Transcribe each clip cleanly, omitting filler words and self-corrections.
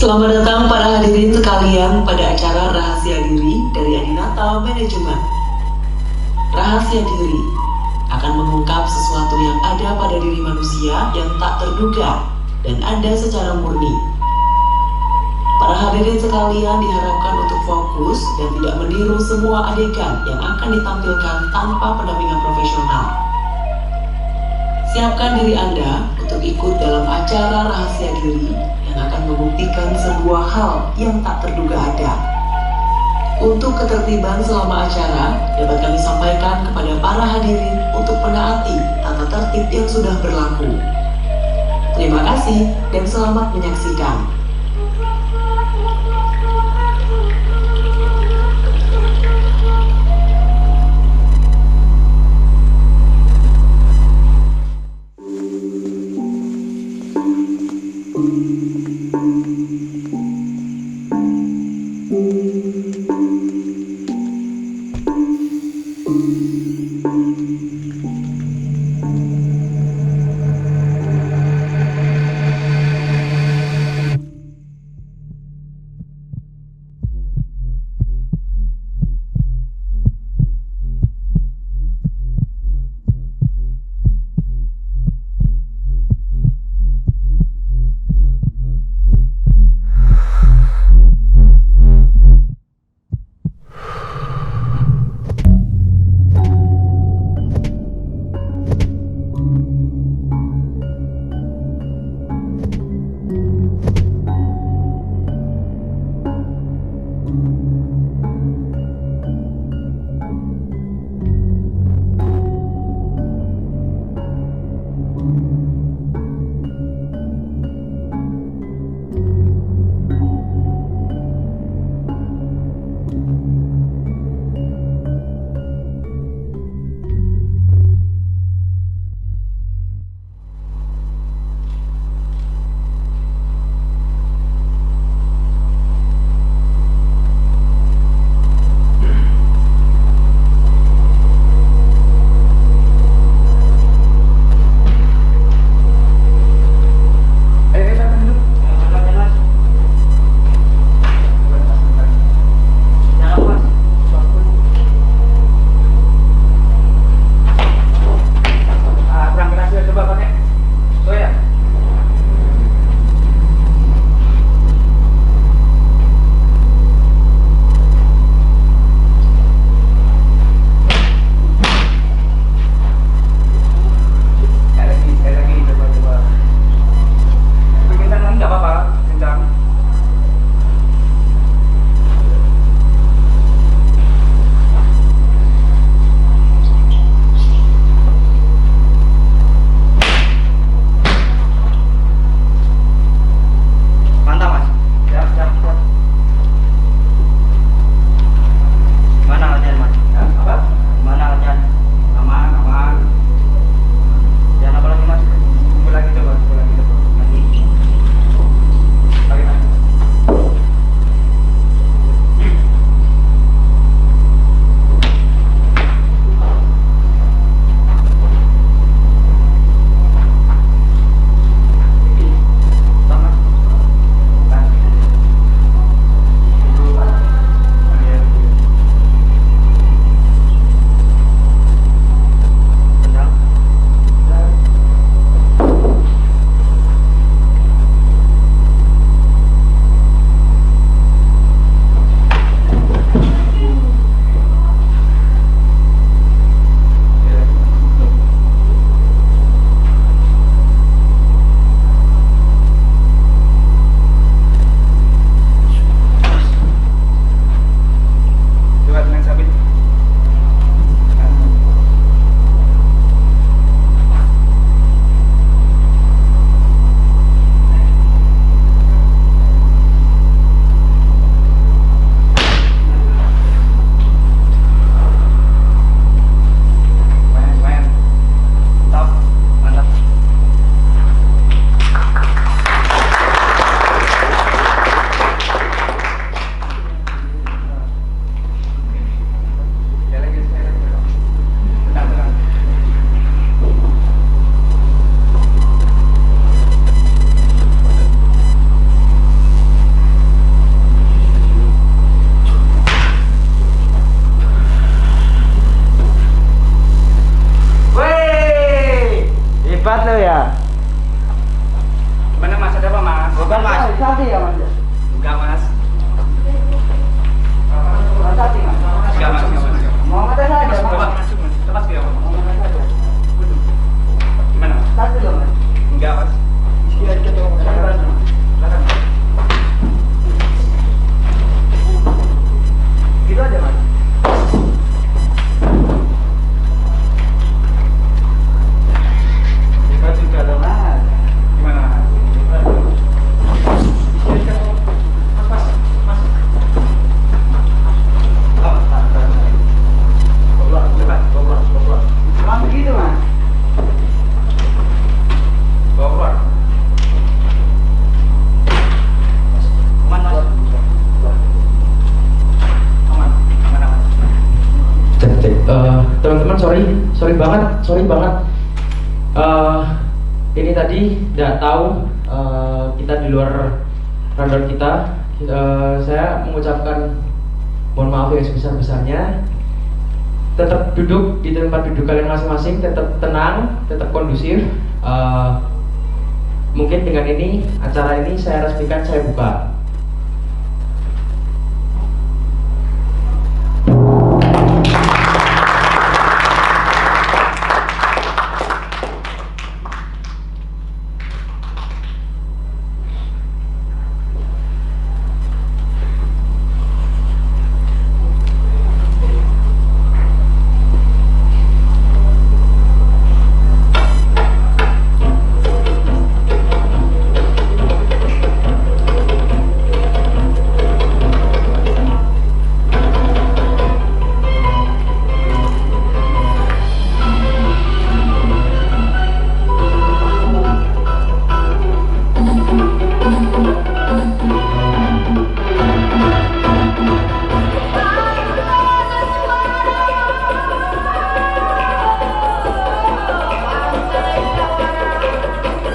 Selamat datang para hadirin sekalian pada acara Rahasia Diri dari Adinata Manajemen. Rahasia diri akan mengungkap sesuatu yang ada pada diri manusia yang tak terduga dan ada secara murni. Para hadirin sekalian diharapkan untuk fokus dan tidak meniru semua adegan yang akan ditampilkan tanpa pendampingan profesional. Siapkan diri Anda untuk ikut dalam acara Rahasia Diri yang akan membuktikan sebuah hal yang tak terduga ada. Untuk ketertiban selama acara, dapat kami sampaikan kepada para hadirin untuk menaati tata tertib yang sudah berlaku. Terima kasih dan selamat menyaksikan. Hebat lo ya. Mana mas, ada apa mas? Bukan mas. Sati ya mas. Enggak mas. Sati mas. Enggak mas. Mau ngetes aja mas. Lepas ya mas. Mau ngetes aja. Gimana? Sati lo mas. Enggak mas. Iya itu dong. Gitu aja mas. Hebat juga dong. Mas. Gimana? Mas. Oh, keluar. Emang begitu mas. Keluar. Aman mas. Aman. Cek. Teman-teman sorry banget. Ini tadi nggak tahu kita di luar radar kita. Saya mengucapkan mohon maaf yang sebesar-besarnya. Tetap duduk di tempat duduk kalian masing-masing, tetap tenang, tetap kondusif. Mungkin dengan ini acara ini saya resmikan, saya buka.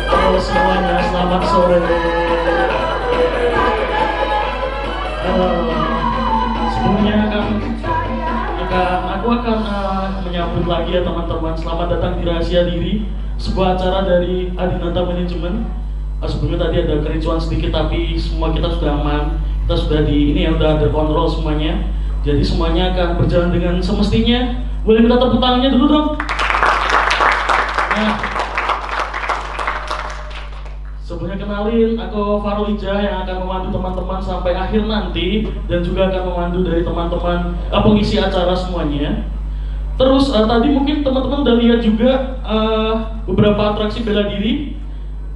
Halo semuanya, selamat sore. Sebelumnya aku akan menyambut lagi ya teman-teman. Selamat datang di Rahasia Diri, sebuah acara dari Adinata Manajemen. Sebelumnya tadi ada kericuan sedikit, tapi semua kita sudah aman. Kita sudah udah ada kontrol semuanya. Jadi semuanya akan berjalan dengan semestinya. Boleh minta tepuk tangannya dulu dong. Nah, sebelumnya kenalin, aku Farul Ijah yang akan memandu teman-teman sampai akhir nanti, dan juga akan memandu dari teman-teman pengisi acara semuanya. Terus tadi mungkin teman-teman udah lihat juga beberapa atraksi bela diri.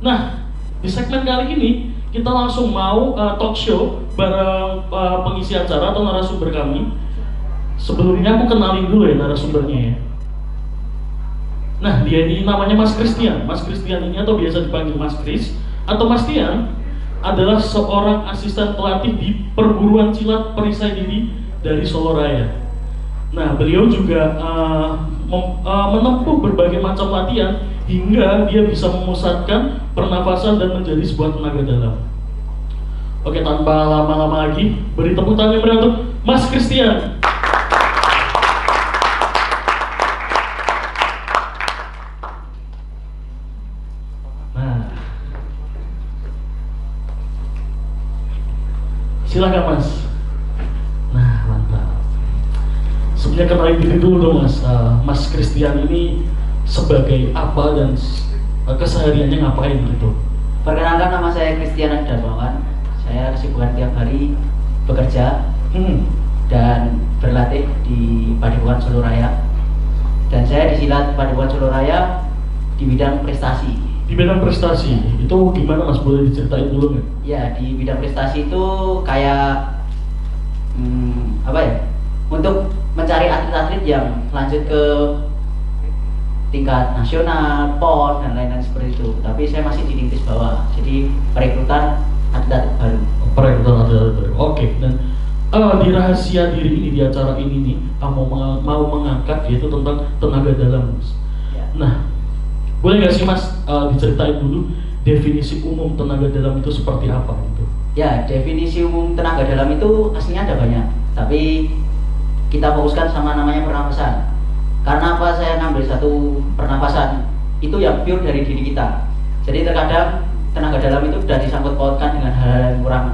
Nah, di segmen kali ini kita langsung mau talk show bareng pengisi acara atau narasumber kami. Sebelumnya aku kenalin dulu ya narasumbernya ya. Nah, dia ini namanya Mas Christian. Mas Christian ini atau biasa dipanggil Mas Chris atau Mas Tian adalah seorang asisten pelatih di perguruan silat perisai diri dari Solo Raya. Nah, beliau juga menempuh berbagai macam latihan hingga dia bisa memusatkan pernafasan dan menjadi sebuah tenaga dalam. Oke, tanpa lama-lama lagi, beri tepuk tangan yang meriah untuk Mas Christian. Silakan Mas. Nah, mantap. Sebenarnya kenalin diri dulu dong Mas. Mas Christian ini sebagai apa dan kesehariannya ngapain gitu? Perkenalkan, nama saya Christian Darmawan. Saya kesibukan tiap hari bekerja dan berlatih di Padepokan Solo Raya. Dan saya disilat Padepokan Solo Raya di bidang prestasi. Di bidang prestasi, itu gimana Mas? Boleh diceritain dulu nggak? Ya, di bidang prestasi itu kayak apa ya? Untuk mencari atlet-atlet yang lanjut ke tingkat nasional, PON dan lain-lain seperti itu. Tapi saya masih di tingkat bawah. Jadi perekrutan atlet-atlet baru. Perekrutan atlet baru. Oke. Dan di Rahasia Diri ini, di acara ini nih, mau mengangkat yaitu tentang tenaga dalam. Ya. Nah, boleh nggak sih Mas diceritain dulu definisi umum tenaga dalam itu seperti apa gitu? Ya, definisi umum tenaga dalam itu aslinya ada banyak, tapi kita fokuskan sama namanya pernapasan. Karena apa saya ngambil satu pernapasan? itu yang pure dari diri kita. Jadi terkadang tenaga dalam itu sudah disangkut pautkan dengan hal-hal yang kurang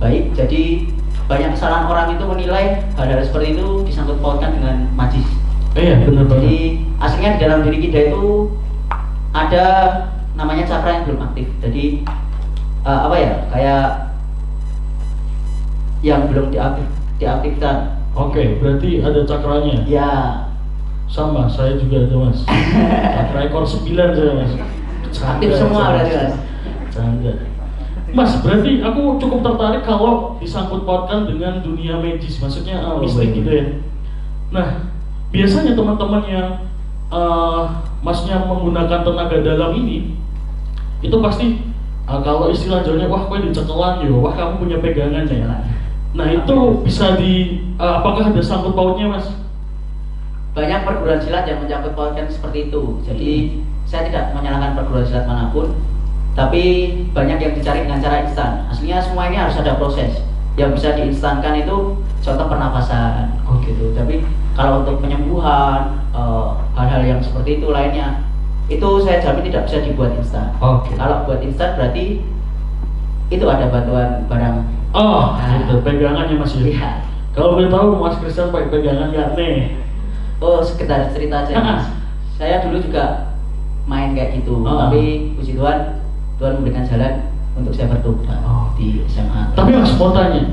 baik. Jadi banyak kesalahan orang itu menilai hal-hal seperti itu disangkut pautkan dengan majis. Iya, benar banget. Jadi aslinya di dalam diri kita itu ada namanya cakra yang belum aktif. Jadi kayak yang belum diaktifkan. Oke, berarti ada cakranya. Ya. Sama, saya juga ada mas. Cakra ekor 9 saya mas. Aktif semua berarti mas. Canda. Mas, berarti aku cukup tertarik kalau disangkut pautkan dengan dunia magis, maksudnya mistik gitu ya. Nah, biasanya teman-teman yang masnya menggunakan tenaga dalam ini, itu pasti kalau istilah jauhnya, wah kue dicekelan yo, wah kamu punya pegangan ya. Nah itu bisa apakah ada sangkut pautnya mas? Banyak perguruan silat yang menyangkut pautkan seperti itu. Jadi saya tidak menyalahkan perguruan silat manapun, tapi banyak yang dicari dengan cara instan. Aslinya semua ini harus ada proses. Yang bisa diinstankan itu contoh pernapasan, gitu. Tapi kalau untuk penyembuhan, hal-hal yang seperti itu lainnya, itu saya jamin tidak bisa dibuat instan. Kalau buat instan berarti itu ada bantuan barang. Itu pegangannya mas ya. Iya. Kalau boleh tahu mas Christian pakai pegangan nggak nih? Sekedar cerita aja mas. Saya dulu juga main kayak gitu, tapi puji Tuhan, Tuhan memberikan jalan untuk saya bertobat di SMA. Tapi mas mau tanya,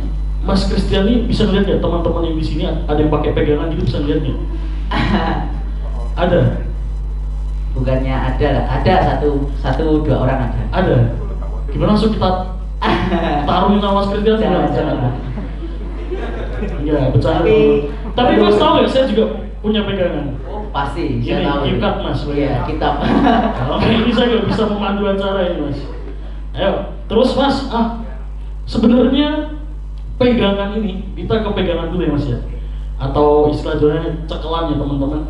mas Christian ini bisa ngeliat nggak teman-teman yang di sini ada yang pakai pegangan gitu, bisa ngeliat nggak? Ada? Bukannya ada lah, ada satu dua orang ada. Ada. Gimana langsung kita taruhin nama mas Christian? Jangan. Iya, bercanda. Tapi mas tahu nggak, saya juga punya pegangan. Pasti, Ini saya tahu. kitab mas. Iya, kitab. Kalau ini saya nggak bisa memandu acara ini mas. Ayo, terus mas, sebenarnya pegangan ini, kita ke pegangan dulu ya mas ya, atau istilahnya cekelan ya teman-teman.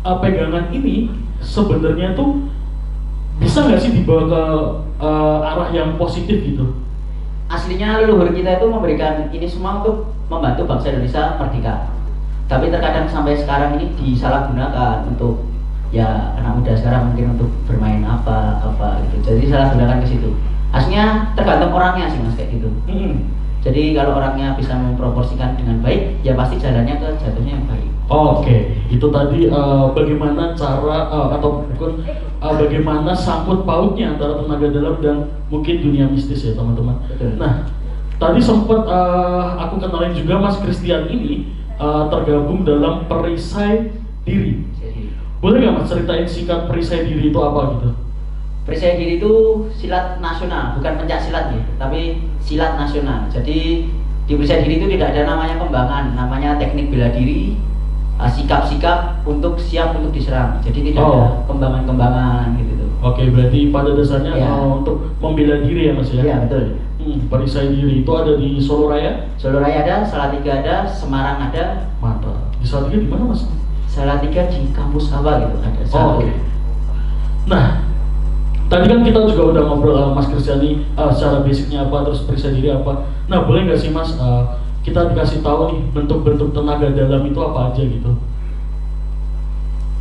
Pegangan ini sebenarnya tuh bisa nggak sih dibawa ke arah yang positif gitu? Aslinya leluhur kita itu memberikan ini semua untuk membantu bangsa Indonesia merdeka. Tapi terkadang sampai sekarang ini disalahgunakan untuk ya anak muda sekarang mungkin untuk bermain apa gitu. Jadi salah gunakan ke situ. Aslinya tergantung orangnya sih mas kayak gitu. Jadi kalau orangnya bisa memproporsikan dengan baik, ya pasti jalannya ke jatuhnya yang baik. Oke, itu tadi bagaimana cara bagaimana sangkut pautnya antara tenaga dalam dan mungkin dunia mistis ya teman-teman. Nah, tadi sempat aku kenalin juga mas Christian ini tergabung dalam perisai diri. Boleh nggak mas ceritain singkat perisai diri itu apa gitu? Perisai diri itu silat nasional, bukan pencak silat ya, tapi silat nasional. Jadi di perisai diri itu tidak ada namanya kembangan, namanya teknik bela diri, sikap-sikap untuk siap untuk diserang. Jadi tidak ada kembangan-kembangan gitu. Oke, berarti pada dasarnya untuk membela diri ya mas ya? Iya betul. Perisai diri itu ada di Solo Raya? Solo Raya ada, Salatiga ada, Semarang ada. Mantap. Di Salatiga di mana mas? Salatiga di kampus apa gitu ada. Oke. Nah, tadi kan kita juga udah ngobrol mas Christian secara basicnya apa, terus perisai diri apa. Nah, boleh nggak sih mas kita dikasih tahu nih bentuk-bentuk tenaga dalam itu apa aja gitu?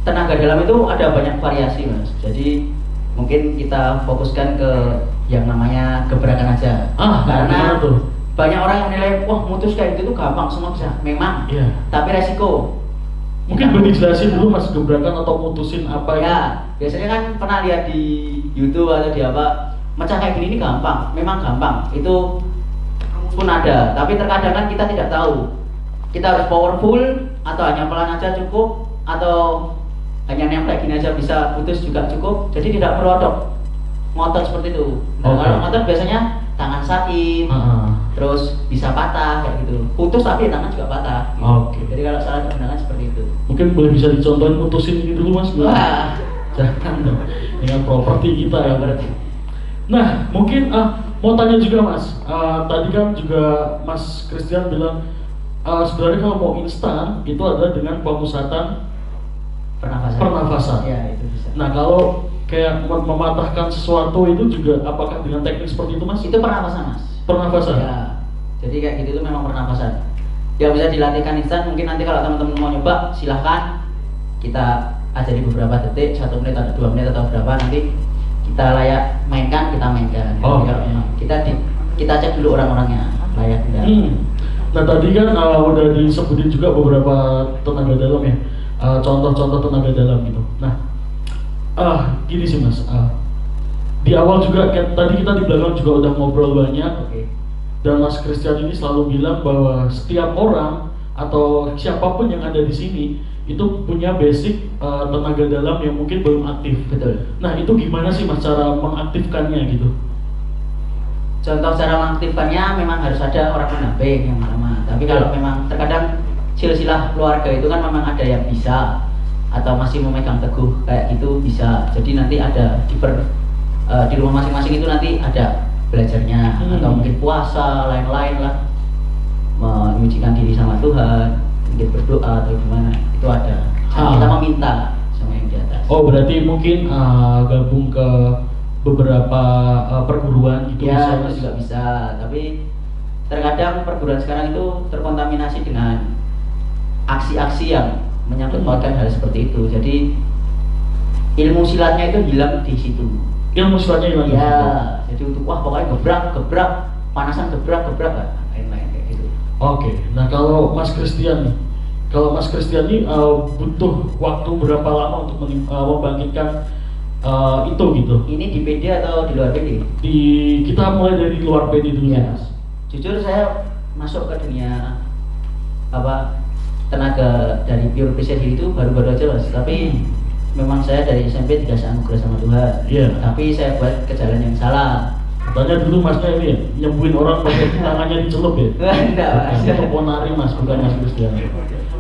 Tenaga dalam itu ada banyak variasi mas. Jadi mungkin kita fokuskan ke yang namanya gebrakan aja. Karena tuh? Banyak orang yang menilai, wah mutus kayak gitu tuh gampang, semua bisa. Memang. Iya. Tapi resiko. Mungkin boleh dijelasin dulu mas gebrakan atau mutusin apa ya? Biasanya kan pernah lihat di YouTube atau di apa, mecah kayak gini ini gampang. Memang gampang. Itu pun ada. Tapi terkadang kan kita tidak tahu. Kita harus powerful atau hanya pelan aja cukup, atau hanya nempel gini aja bisa putus juga cukup. Jadi tidak perlu ngotot seperti itu. Nah, kalau ngotot biasanya tangan sakit, terus bisa patah kayak gitu. Putus tapi tangan juga patah. Gitu. Jadi kalau salah gunakan seperti itu. Mungkin boleh bisa dicontohin putusin gitu dulu mas. Wah. Jangan dong. Dengan properti kita ya berarti. Nah, mungkin mau tanya juga mas. Tadi kan juga mas Christian bilang sebenarnya kalau mau instan itu adalah dengan pemusatan pernafasan. Ya, itu bisa. Nah, kalau kayak mematahkan sesuatu itu juga apakah dengan teknik seperti itu mas? Itu pernafasan mas. Pernafasan? Ya, jadi kayak gitu itu memang pernafasan. Ya bisa dilatihkan instan, mungkin nanti kalau teman-teman mau nyoba silahkan. Kita ajari beberapa detik, 1 menit atau 2 menit atau berapa, nanti kita layak mainkan, kita mainkan. Oh. Kalau memang kita cek dulu orang-orangnya layak tidak. Nah tadi kan udah disebutin juga beberapa tenaga dalam ya, contoh-contoh tenaga dalam gitu. Nah, gini sih Mas, di awal juga tadi kita di belakang juga udah ngobrol banyak. Oke. Dan Mas Christian ini selalu bilang bahwa setiap orang atau siapapun yang ada di sini itu punya basic tenaga dalam yang mungkin belum aktif. Betul. Nah itu gimana sih Mas cara mengaktifkannya gitu? Contoh cara mengaktifkannya memang harus ada orang pendamping yang lama. Tapi kalau memang terkadang silsilah keluarga itu kan memang ada yang bisa atau masih memegang teguh kayak gitu bisa. Jadi nanti ada di rumah masing-masing itu nanti ada belajarnya atau mungkin puasa lain-lain lah, menyucikan diri sama Tuhan, mungkin berdoa atau gimana, itu ada. Kita meminta sama yang di atas. Oh berarti mungkin gabung ke beberapa perguruan gitu Ya, Mas? itu juga bisa. Tapi terkadang perguruan sekarang itu terkontaminasi dengan aksi-aksi yang menyangkut pautkan hal seperti itu. Jadi ilmu silatnya itu hilang di situ. Ilmu silatnya hilang. Ya, jadi untuk wah pokoknya gebrak, panasan gebrak lain-lain kayak gitu. Oke, nah kalau Mas Christian nih, butuh waktu berapa lama untuk membangkitkan itu gitu? Ini di PD atau di luar PD? Kita mulai dari luar PD dulu Ya, Mas. jujur saya masuk ke dunia tenaga dari pure precision itu baru-baru aja Mas. Tapi memang saya dari SMP dikasih anugerah sama Tuhan. Iya. Tapi saya buat ke jalan yang salah. Katanya dulu Masnya ini ya, nyembuhin orang pakai tangannya dicelup ya? Enggak Mas. Itu ponari Mas, bukan Mas Christian.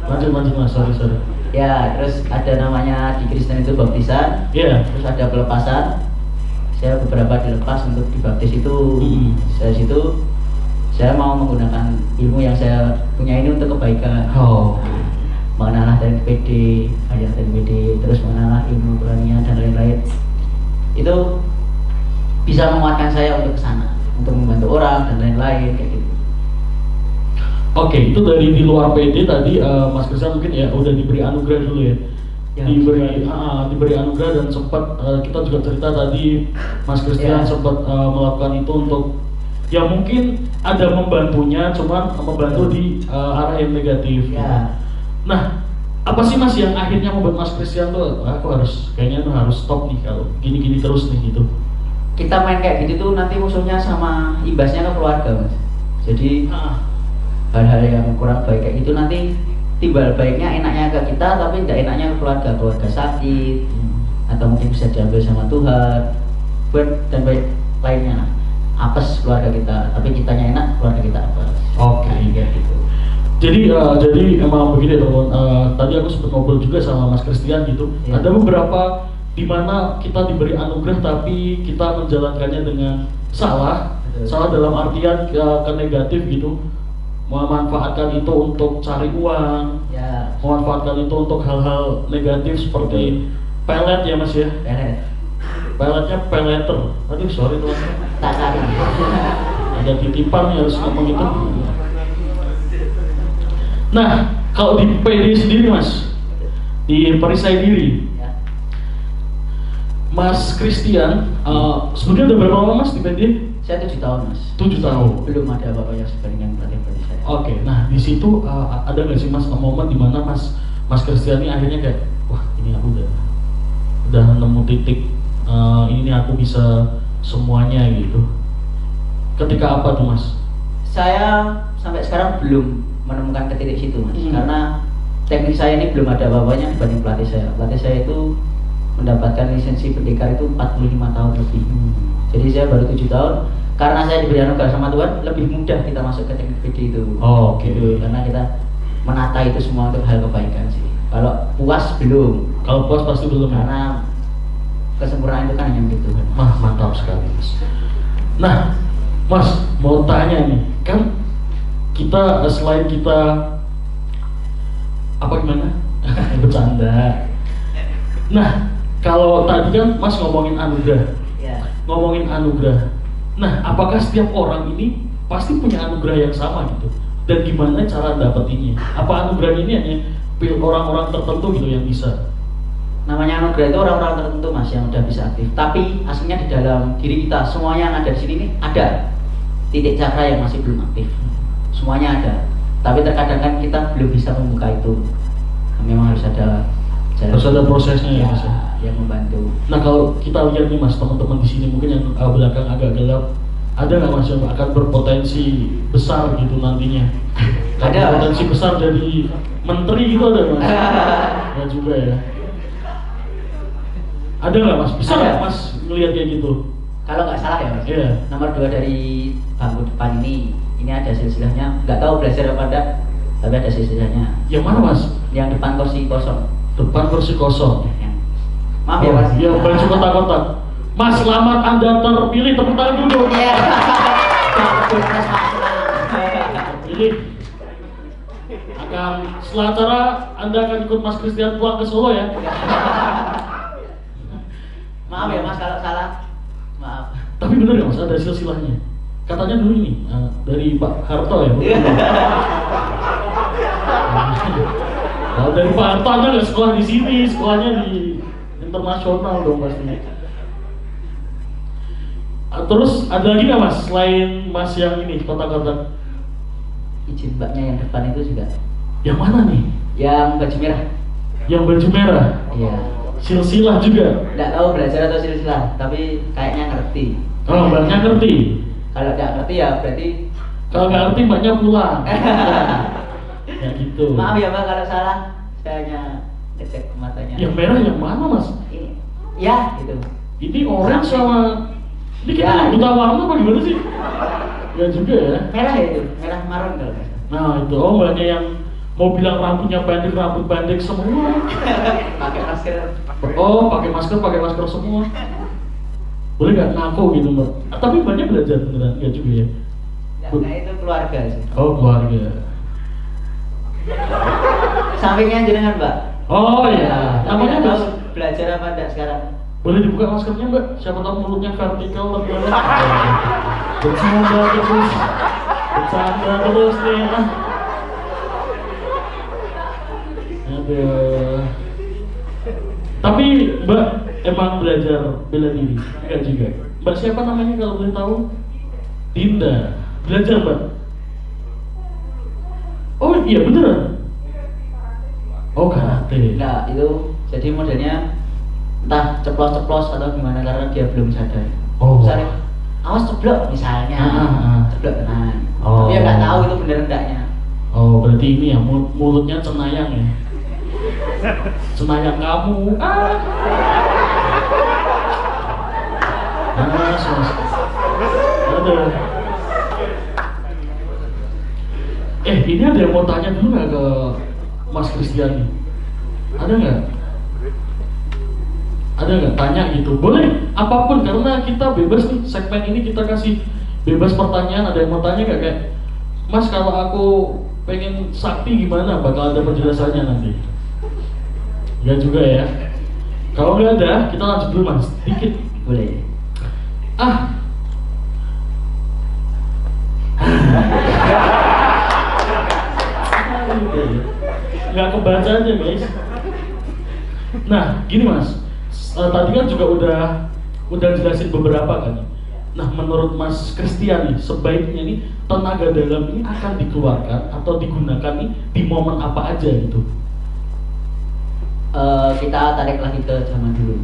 Lanjut Mas, sorry. Ya, terus ada namanya di Kristen itu baptisan. Iya. Terus ada pelepasan. Saya beberapa dilepas untuk dibaptis itu. Dari situ saya mau menggunakan ilmu yang saya punya ini untuk kebaikan. Oh. Mengenal dari PD, ajar dari PD, terus mengenal ilmu Qur'aniyah dan lain-lain. Itu bisa menguatkan saya untuk kesana, untuk membantu orang dan lain-lain kayak gitu. Oke, itu dari di luar PD tadi Mas Christian mungkin ya udah diberi anugerah dulu ya. Ya, diberi anugerah dan sempat kita juga cerita tadi Mas Christian Ya. sempat melakukan itu untuk ya mungkin ada membantunya, cuman membantu di arah yang negatif. Ya. Nah, apa sih Mas yang akhirnya membuat Mas Christian tuh aku kayaknya harus stop nih kalau gini-gini terus nih gitu. Kita main kayak gitu tuh nanti musuhnya sama imbasnya ke keluarga Mas. Jadi hal-hal yang kurang baik kayak gitu nanti timbal baiknya enaknya ke kita tapi tidak enaknya ke keluarga sakit atau mungkin bisa diambil sama Tuhan dan baik lainnya lah. Apes keluarga kita tapi kitanya enak, keluarga kita apes. Oke. Kayak gitu. Jadi emang begini teman. Tadi aku sempat ngobrol juga sama Mas Christian gitu. Ya. Ada beberapa di mana kita diberi anugerah tapi kita menjalankannya dengan salah. Betul. Salah dalam artian ke negatif gitu. Memanfaatkan itu untuk cari uang, Ya. memanfaatkan itu untuk hal-hal negatif seperti pelet ya Mas ya. Beres. Peletnya peleter. Aduh sorry teman-teman. Tak cari. Ada titipan yang harus ngomong itu. Nah, kalau di PD sendiri Mas, di perisai diri, Ya. Mas Christian, sebelumnya udah berapa lama Mas di PD? Saya 7 tahun Mas. 7 tahun. Belum ada bapak yang sebanding pelatih saya. Oke, nah di situ ada nggak sih Mas momen dimana Mas Christian ini akhirnya kayak, wah ini aku udah nemu titik, ini aku bisa semuanya gitu. Ketika apa tuh Mas? Saya sampai sekarang belum menemukan ke titik situ Mas, Hmm. karena teknik saya ini belum ada apa-apanya dibanding pelatih saya. Pelatih saya itu mendapatkan lisensi pendekar itu 45 tahun lebih. Jadi saya baru 7 tahun. Karena saya diberi anugerah sama Tuhan, lebih mudah kita masuk ke teknik PD itu. Oh, oke. Gitu, karena kita menata itu semua untuk hal kebaikan sih. Kalau puas belum, Kalau puas pasti belum ya? karena kesempurnaan itu kan hanya milik Tuhan. Mantap sekali Mas. Nah, Mas mau tanya nih, kan kita selain kita apa gimana? Bercanda. Nah, kalau tadi kan Mas ngomongin anugerah, Ya. Nah, apakah setiap orang ini pasti punya anugerah yang sama gitu? Dan gimana cara dapetinnya? Apa anugerah ini hanya orang-orang tertentu gitu yang bisa? namanya anugerah itu orang-orang tertentu mas yang udah bisa aktif. Tapi aslinya di dalam diri kita semuanya yang ada di sini nih ada titik cakra yang masih belum aktif. Semuanya ada. Tapi terkadang kan kita belum bisa membuka itu. Memang harus ada jalan. Harus ada prosesnya ya mas. Yang membantu. Nah kalau kita lihat nih mas, teman-teman di sini mungkin yang belakang agak gelap, ada nggak mas yang akan berpotensi besar gitu nantinya? Ada. Potensi besar jadi menteri gitu ada mas? Ya juga ya. Ada nggak mas? Bisa nggak mas ngelihat kayak gitu? Kalau nggak salah ya mas. Iya. Nomor 2 dari bangku depan ini ada silsilahnya. Nggak tahu belajar apa enggak, tapi ada silsilahnya. Yang mana mas? Yang depan kursi kosong. Depan kursi kosong. Maaf ya mas. Ya baju kotak-kotak. Mas, selamat Anda terpilih, tepuk tangan dulu. Iya. Pilih. Akan setelah acara Anda akan ikut Mas Christian pulang ke Solo ya. Maaf ya mas kalau salah. Maaf. Tapi bener ya mas, ada silsilahnya. Katanya dulu ini dari Pak Harto ya. Kalau dari Pak Harto Anda nggak sekolah di sini, sekolahnya di internasional dong pasti. Terus ada lagi nggak mas, selain mas yang ini kotak-kotak? Izin mbaknya yang depan itu juga. Yang mana nih? Yang baju merah. Yang baju merah? Iya. Silsilah juga? Nggak tahu belajar atau silsilah, tapi kayaknya ngerti. Kalau mbaknya ngerti? Kalau nggak ngerti ya berarti. Kalau nggak ngerti mbaknya pulang. Ya gitu. Maaf ya mbak kalau salah, saya hanya ngecek matanya. Yang merah yang mana mas? Ini. Ya itu. Ini orange sama. Ini kita Ya. buta warna apa gimana sih? Ya juga ya. Merah itu, merah marun kalau nggak salah. Nah itu, oh mbaknya yang mau bilang rambutnya pendek, rambut pendek semua. Pakai masker. Oh, pakai masker semua. Boleh nggak ngaku gitu mbak? Tapi mbaknya belajar beneran? Ya juga ya. Nah itu keluarga sih. Oh keluarga. Sampingnya jenengan mbak. Oh iya. Tapi Namanya nggak tahu Mas. belajar apa enggak sekarang. Boleh dibuka maskernya mbak? Siapa tahu mulutnya vertikal lebih enak. Bercanda terus nih. Aduh. Tapi mbak emang belajar bela diri? Enggak juga. Mbak siapa namanya kalau boleh tahu? Dinda. Belajar mbak? Oh iya beneran? Oh karate. Nah itu jadi modelnya entah ceplos-ceplos atau gimana karena dia belum sadar. Oh. Misalnya, awas ceblok misalnya, ceblok tenan. Oh. Dia nggak tahu itu bener enggaknya. Oh berarti ini ya mulutnya cenayang ya? Cenayang kamu. Mas. Aduh. Ini ada yang mau tanya dulu nggak ke Mas Christian? Ada nggak? Ada nggak tanya gitu? Boleh, apapun karena kita bebas nih, segmen ini kita kasih bebas pertanyaan. Ada yang mau tanya nggak kayak, Mas kalau aku pengen sakti gimana? Bakal ada penjelasannya nanti. Ya juga ya. Kalau nggak ada, kita lanjut dulu mas, dikit. Boleh. Nggak kebaca aja guys. Nah gini mas, tadi kan juga udah jelasin beberapa kan. Nah menurut Mas Christian nih, sebaiknya nih tenaga dalam ini akan dikeluarkan atau digunakan nih di momen apa aja gitu? Kita tarik lagi ke zaman dulu.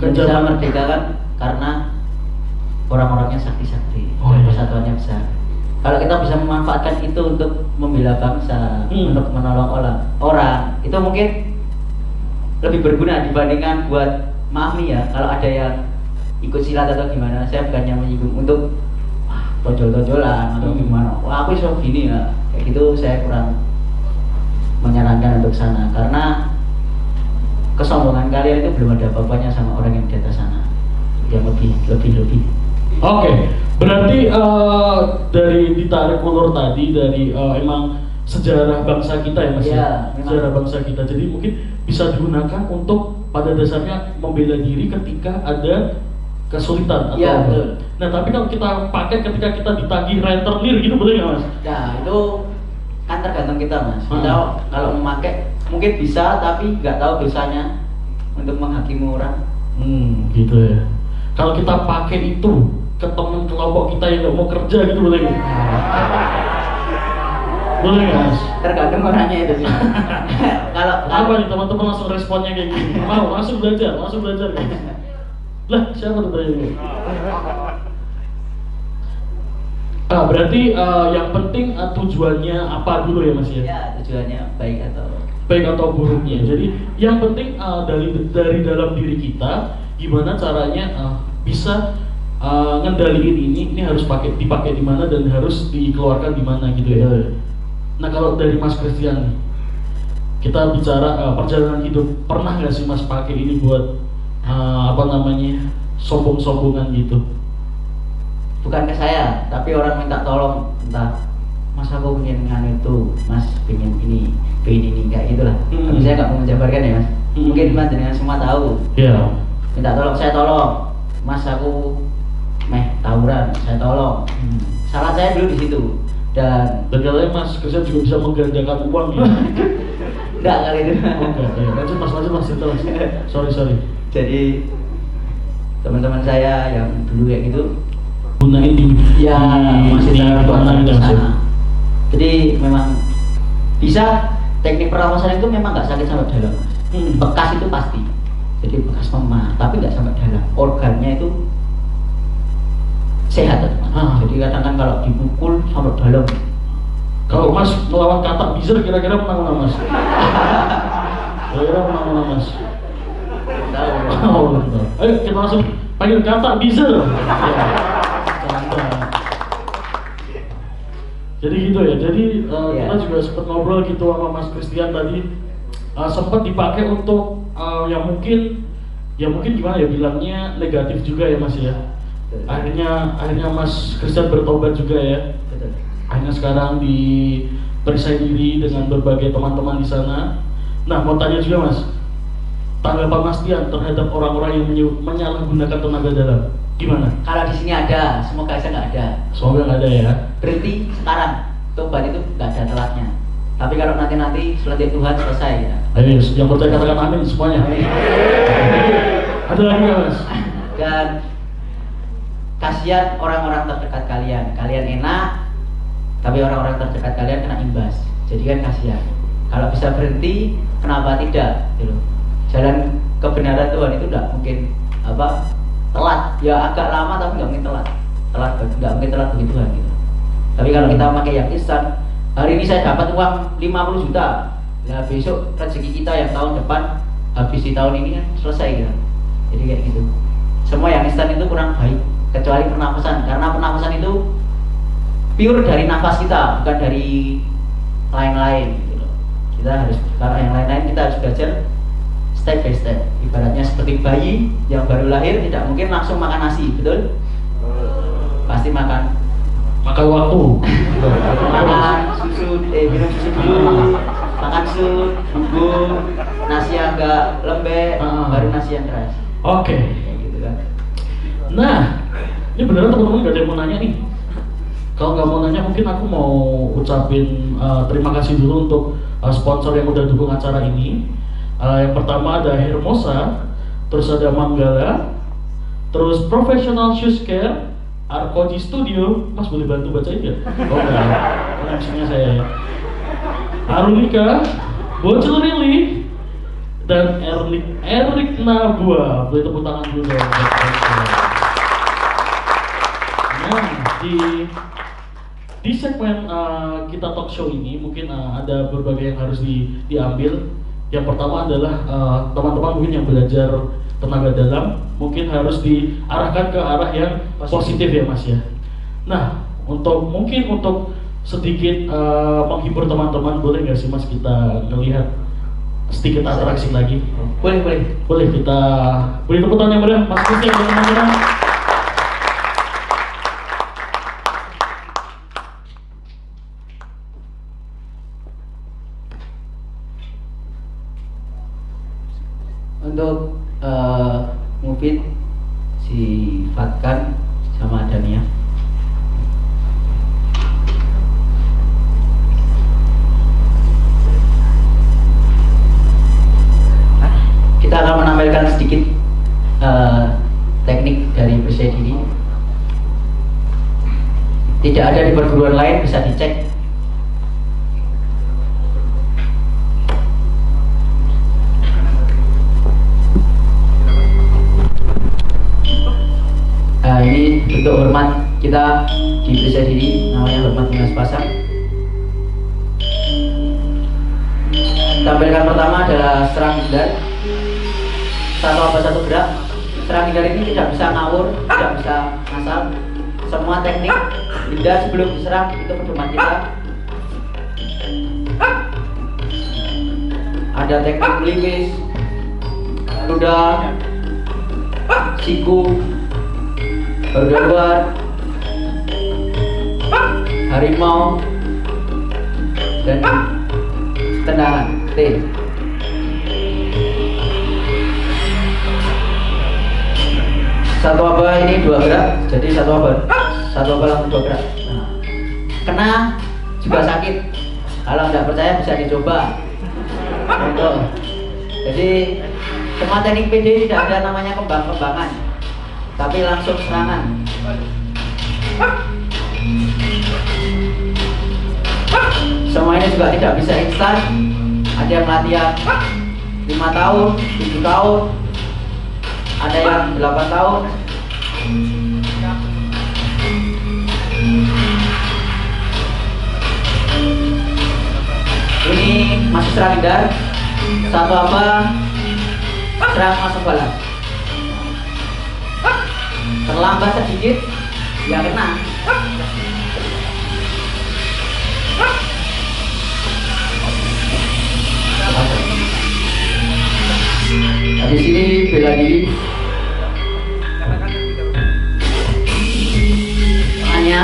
Ke Indonesia zaman merdeka kan karena orang-orangnya sakti-sakti, Oh, iya. persatuannya besar. Kalau kita bisa memanfaatkan itu untuk membela bangsa, untuk menolong orang, itu mungkin lebih berguna dibandingkan buat, maaf nih ya, kalau ada yang ikut silat atau gimana, saya bukannya menyinggung untuk tonjol-tonjolan atau gimana. Wah aku iso gini ya, kayak gitu saya kurang menyarankan untuk sana karena kesombongan kalian itu belum ada apa-apanya sama orang yang di atas sana, yang lebih. Oke, berarti dari ditarik ulur tadi dari emang sejarah bangsa kita ya mas Iya, sejarah bangsa kita, jadi mungkin bisa digunakan untuk pada dasarnya membela diri ketika ada kesulitan atau Iya, apa. betul. Nah tapi kalau kita pakai ketika kita ditagih rentenir gitu boleh nggak mas? Nah itu kan tergantung kita mas. Kita kalau memakai mungkin bisa tapi nggak tahu dosanya untuk menghakimi orang. Gitu ya. Kalau kita pakai itu ke teman kelompok kita yang nggak mau kerja gitu boleh nggak? Boleh nggak, Mas? Tergantung orangnya itu sih. Kalau Apa nih teman-teman langsung responnya kayak gini? Mau langsung belajar guys. Lah siapa tuh tadi? Berarti yang penting tujuannya apa dulu ya Mas ya? Ya, tujuannya Baik atau buruknya. Jadi yang penting dari dalam diri kita gimana caranya bisa ngendaliin ini harus dipakai di mana dan harus dikeluarkan di mana gitu ya. Nah kalau dari Mas Christian nih, kita bicara perjalanan hidup, pernah nggak sih Mas pakai ini buat sombong-sombongan gitu? bukan ke saya, tapi orang minta tolong, entah Mas aku pengen itu, Mas pengen ini kayak gitulah. Tapi saya nggak mau menjabarkan ya Mas. Mungkin Mas dengan semua tahu. Iya. Minta tolong, saya tolong. Mas aku tawuran, saya tolong. Salah saya dulu di situ. Dan katanya Mas Christian juga bisa menggandakan uang ya? enggak kali itu. Oh enggak, ya. Lanjut Mas, cerita Mas. Sorry. Jadi teman-teman saya yang dulu kayak gitu gunain ya masih di sana. Jadi memang bisa teknik pernapasan itu memang nggak sakit sampai dalam. Bekas itu pasti. Jadi bekas memar, tapi nggak sampai dalam. Organnya itu sehat. Jadi kadang kan kalau dipukul sampai dalam. Kalau Mas melawan katak bizer kira-kira menang mana Mas? Kira-kira menang mana Mas? Oh, betul. Ayo kita langsung panggil katak bizer. Jadi gitu ya. Jadi kita juga sempat ngobrol gitu sama Mas Christian tadi. Sempat dipakai untuk yang mungkin gimana ya bilangnya negatif juga ya Mas ya. Akhirnya Mas Christian bertobat juga ya. Akhirnya sekarang diperisai diri dengan berbagai teman-teman di sana. Nah mau tanya juga Mas, tanggapan Mas Tian terhadap orang-orang yang menyalahgunakan tenaga dalam gimana? Kalau di sini ada, semoga saya nggak ada. Semoga nggak ada ya. Berhenti sekarang, tobat itu nggak ada telatnya. Tapi kalau nanti setelah Tuhan selesai ya. Ayo, yang percaya katakan amin semuanya. Ada lagi nggak Mas? Dan kasihan orang-orang terdekat kalian. Kalian enak, tapi orang-orang terdekat kalian kena imbas. Jadi kan kasihan. Kalau bisa berhenti, kenapa tidak? Gitu. Jalan kebenaran Tuhan itu nggak mungkin telat. Ya agak lama tapi nggak mungkin telat. Nggak mungkin telat bagi Tuhan gitu. Tapi kalau kita pakai yang instan, hari ini saya dapat uang 50 juta. Nah besok rezeki kita yang tahun depan habis di tahun ini kan selesai gitu. Jadi kayak gitu. Semua yang instan itu kurang baik, kecuali pernapasan. Karena pernapasan itu pure dari nafas kita, bukan dari lain-lain gitu. Kita harus, kalau yang lain-lain kita harus belajar step by step. Ibaratnya seperti bayi yang baru lahir tidak mungkin langsung makan nasi, betul? Pasti makan waktu. Makan susu, minum susu dulu, makan susu, bubuk, nasi agak lembek, baru nasi yang keras. Oke. Kayak gitu kan. Nah, ini beneran teman-teman gak ada yang mau nanya nih. Kalau nggak mau nanya mungkin aku mau ucapin terima kasih dulu untuk sponsor yang udah dukung acara ini. Yang pertama ada Hermosa, terus ada Manggala, terus Professional Shoes Care, Arkoji Studio. Mas boleh bantu bacain ya? Oh enggak, koneksinya saya ya. Arunika, Bocil Rili, dan Erik Nabua. Boleh tepuk tangan dulu dong. Nah, di segmen kita talk show ini mungkin ada berbagai yang harus diambil. Yang pertama adalah teman-teman mungkin yang belajar tenaga dalam mungkin harus diarahkan ke arah yang positif ya Mas ya. Nah, untuk sedikit menghibur teman-teman, boleh nggak sih Mas kita melihat sedikit atraksi lagi? Boleh kita beri tepuk tangan yang meriah Mas Christian dan teman-teman. Untuk Mufid, si Fatkan sama Dania. Kita akan menampilkan Tidak ada di perguruan lain, bisa dicek. Nah, ini bentuk hormat kita di PCDI, namanya hormat Dinas Pasang. Tampilkan pertama adalah serang hindar. Satu apa satu gerak. Serang hindar ini tidak bisa ngawur, tidak bisa ngasal. Semua teknik hindar sebelum diserang itu pedoman kita. Ada teknik melipis, ludah, siku, berdebar, harimau, dan tendangan T. Satu aba ini 2 gerak, jadi satu aba langsung 2 gerak. Nah, kena juga sakit. Kalau nggak percaya bisa dicoba. Jadi semua teknik PD tidak ada namanya kembang-kembangan, tapi langsung serangan. Semua ini juga tidak bisa instan. Ada yang latihan 5 tahun, 7 tahun, ada yang 8 tahun. Ini masih serang hindar. Satu apa, serang masuk balas. Terlambat sedikit, ya kena. Habis ini bela diri. Tangannya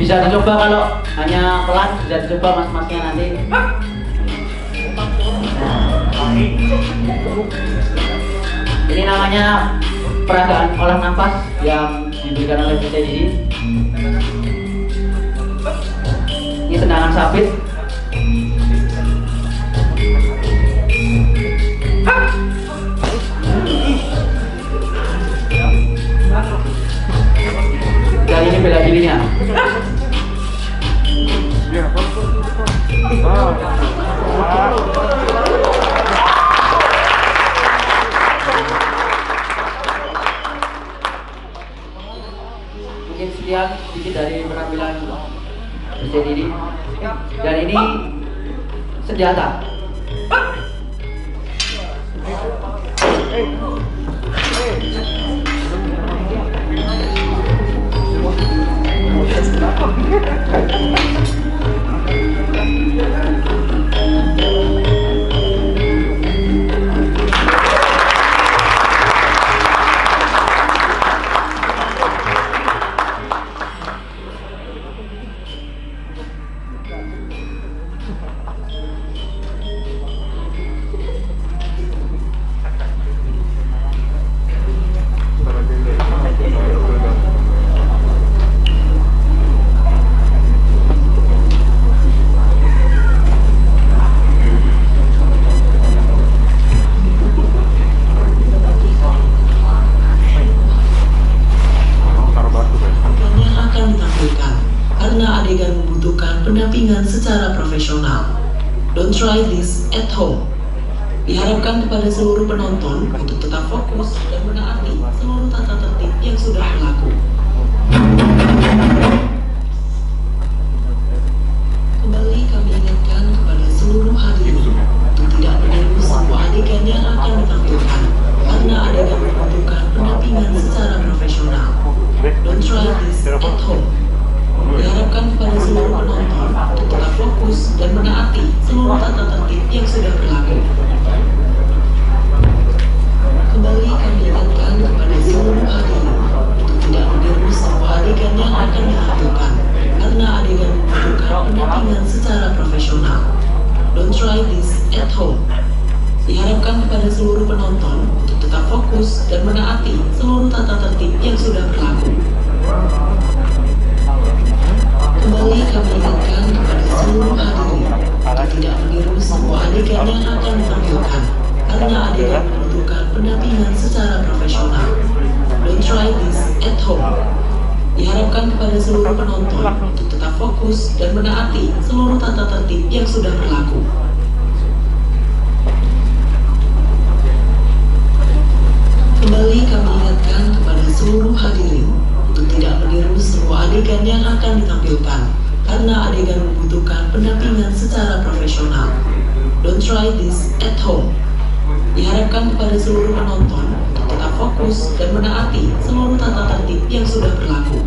bisa dicoba, kalau hanya pelan bisa dicoba mas-masnya nanti. Ini namanya peragaan olah nafas yang diberikan oleh PCDI. Ini tendangan sabit. Dan ini bela dirinya. Mungkin sekian sedikit dari penampilan PCDI. Dan ini senjata. pendampingan secara profesional. Don't try this at home. Diharapkan kepada seluruh penonton untuk tetap fokus dan menaati seluruh tata tertib yang sudah berlaku. Kembali kami ingatkan kepada seluruh hadirin untuk tidak meniru semua adegan yang akan ditampilkan karena adegan membutuhkan pendampingan secara profesional. Don't try this at home. Diharapkan kepada seluruh penonton untuk tetap fokus dan menaati seluruh tata tertib yang sudah berlaku. Kembali kami ingatkan kepada seluruh hadirin untuk tidak meniru semua adegan yang akan ditampilkan karena adegan membutuhkan pendampingan secara profesional. Don't try this at home. Diharapkan kepada seluruh penonton untuk tetap fokus dan menaati seluruh tata tertib yang sudah berlaku. Kembali kami ingatkan kepada seluruh hadirin untuk tidak meniru semua adegan yang akan ditampilkan karena adegan membutuhkan pendampingan secara profesional. Don't try this at home. Diharapkan kepada seluruh penonton untuk tetap fokus dan menaati seluruh tata tertib yang sudah berlaku. Kembali kami ingatkan kepada seluruh hadirin untuk tidak meniru semua adegan yang akan ditampilkan karena adegan membutuhkan pendampingan secara profesional. Don't try this at home. Diharapkan kepada seluruh penonton untuk tetap fokus dan menaati seluruh tata tertib yang sudah berlaku.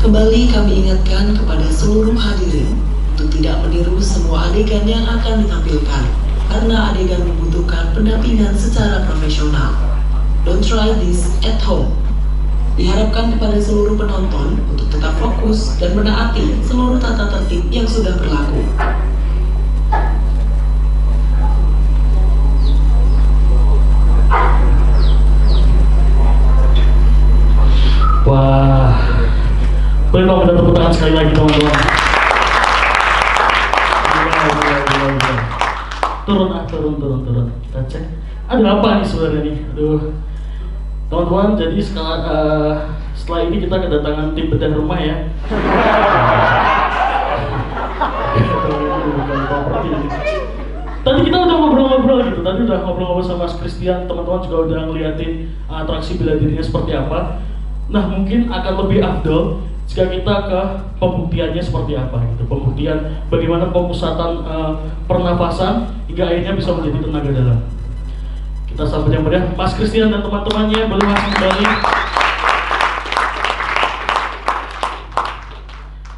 Kembali kami ingatkan kepada seluruh hadirin untuk tidak meniru semua adegan yang akan ditampilkan karena adegan membutuhkan pendampingan secara profesional. Don't try this at home. Diharapkan kepada seluruh penonton untuk tetap fokus dan menaati seluruh tata tertib yang sudah berlaku. Wah, boleh dong kita tepuk tangan sekali lagi teman-teman. Turun. Kita cek. Ada apa nih sebenarnya nih? Aduh, teman-teman. Jadi setelah ini kita kedatangan tim bedah rumah ya. Tadi kita udah ngobrol-ngobrol gitu. Tadi udah ngobrol-ngobrol sama Mas Christian. Teman-teman juga udah ngeliatin atraksi bela dirinya seperti apa. Nah, mungkin akan lebih afdol jika kita ke pembuktiannya seperti apa gitu. Pembuktian bagaimana pemusatan pernafasan hingga akhirnya bisa menjadi tenaga dalam. Kita sambut yang meriah Mas Christian dan teman-temannya. Boleh masuk kembali.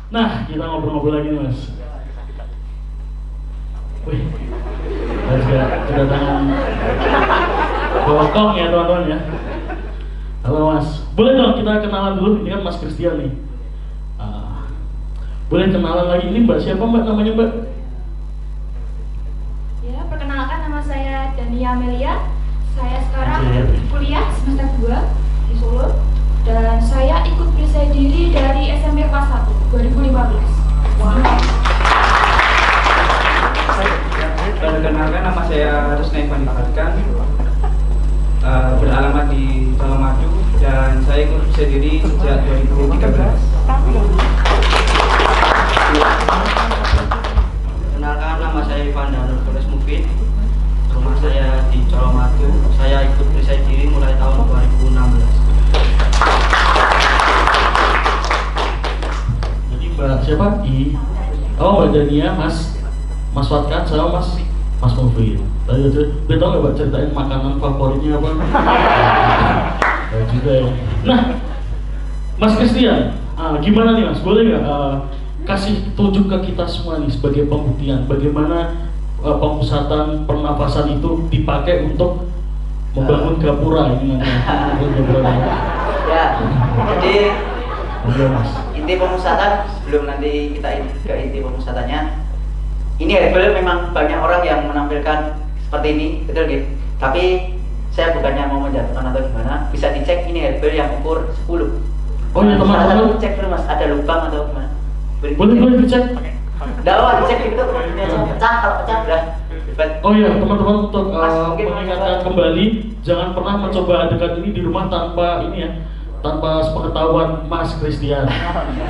Nah, kita ngobrol-ngobrol lagi nih Mas. Wih, harus kedatangan bokong ya teman-teman ya. Halo Mas, boleh dong kita kenalan dulu. Ini kan Mas Christian nih. Boleh kenalan lagi, ini Mbak siapa Mbak namanya Mbak? Ya, perkenalkan nama saya Dania Amelia. Saya sekarang kuliah semester 2 di Solo. Dan saya ikut perisai diri dari SMP kelas 1 2015. Perkenalkan, nama saya Rusna Ivan Dikatkan, beralamat di Colomadu, dan saya ikut perisai diri sejak 2013. Kenalkan, nama saya Ivan Danur Koles Mufid. Rumah saya di Colomadu. Saya ikut perisai diri mulai tahun 2016. Jadi Mbak siapa? Mbak Dania, Mas Fatkan, sama Mas Mufid. Tadi udah tau nggak Mbak ceritain makanan favoritnya apa? Ya juga ya. Nah, Mas Christian, gimana nih Mas? Boleh nggak kasih tunjuk ke kita semua nih sebagai pembuktian bagaimana pemusatan pernafasan itu dipakai untuk membangun gapura ini nanti. Ya, jadi Mas. inti pemusatan sebelum nanti kita ke inti pemusatannya, ini herbal memang banyak orang yang menampilkan seperti ini, betul gitu. Tapi saya bukannya mau menjatuhkan atau gimana, bisa dicek ini herbal yang ukur 10. Oh ya teman-teman, cek dulu Mas, ada lubang atau gimana? boleh dicek. Nggak apa, dicek gitu, ini aja pecah, kalau pecah udah hebat. Oh iya teman-teman, untuk Mas, mungkin mengingatkan kembali, jangan pernah mencoba adegan ini di rumah tanpa ini ya, tanpa sepengetahuan Mas Christian.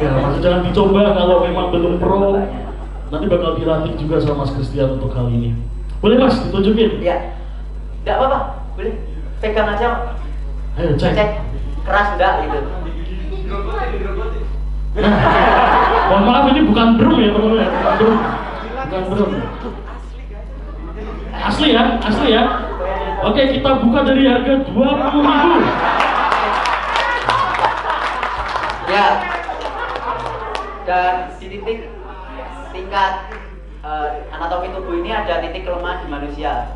Ya, maksudnya jangan dicoba kalau memang belum pro. Nanti bakal dilatih juga sama Mas Christian untuk hal ini. Boleh Mas, ditunjukin? Ya, nggak apa-apa, boleh pegang aja. Ayo cek. Keras enggak gitu. Nah, mohon maaf ini bukan drum ya teman-teman, bukan drum. Asli ya. Oke, kita buka dari harga 20.000. Ya. Dan di tingkat anatomi tubuh ini ada titik lemah di manusia.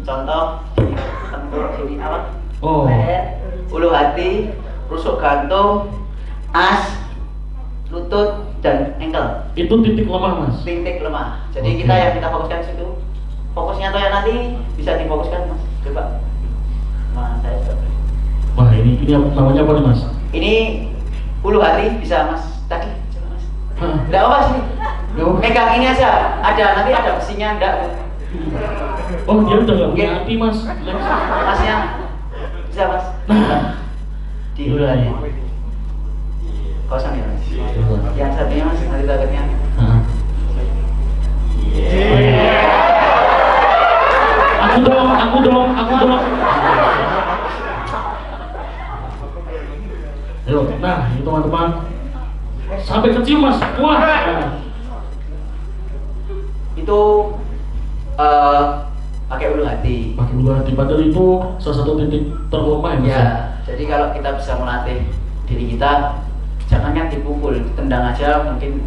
Contoh di tengkuk sini apa? Oh. Leher, ulu hati, rusuk gantung, as, lutut, dan engkel. Itu titik lemah Mas. Titik lemah. Jadi kita fokuskan situ. Fokusnya tuh ya nanti bisa difokuskan Mas. Coba. Nah, saya coba. Wah ini namanya apa nih Mas? Ini ulu hati bisa mas tadi coba mas. Hah? Enggak apa sini. Nggak apa. Megang ini aja. Ada nanti ada besinya enggak. Oh dia udah nggak punya Mungkin. hati mas. Masnya bisa mas. Nah, Di ulu hati. Kosong ya mas. Yang satunya mas nanti takutnya. Hah? Aku dong. Ayo, nah ini teman-teman. Sampai kecium mas. Wah. Itu pakai ulu hati. Pakai ulu hati, padahal itu salah satu titik terlemah ya mas. Ya, jadi kalau kita bisa melatih diri kita, jangankan dipukul, tendang aja mungkin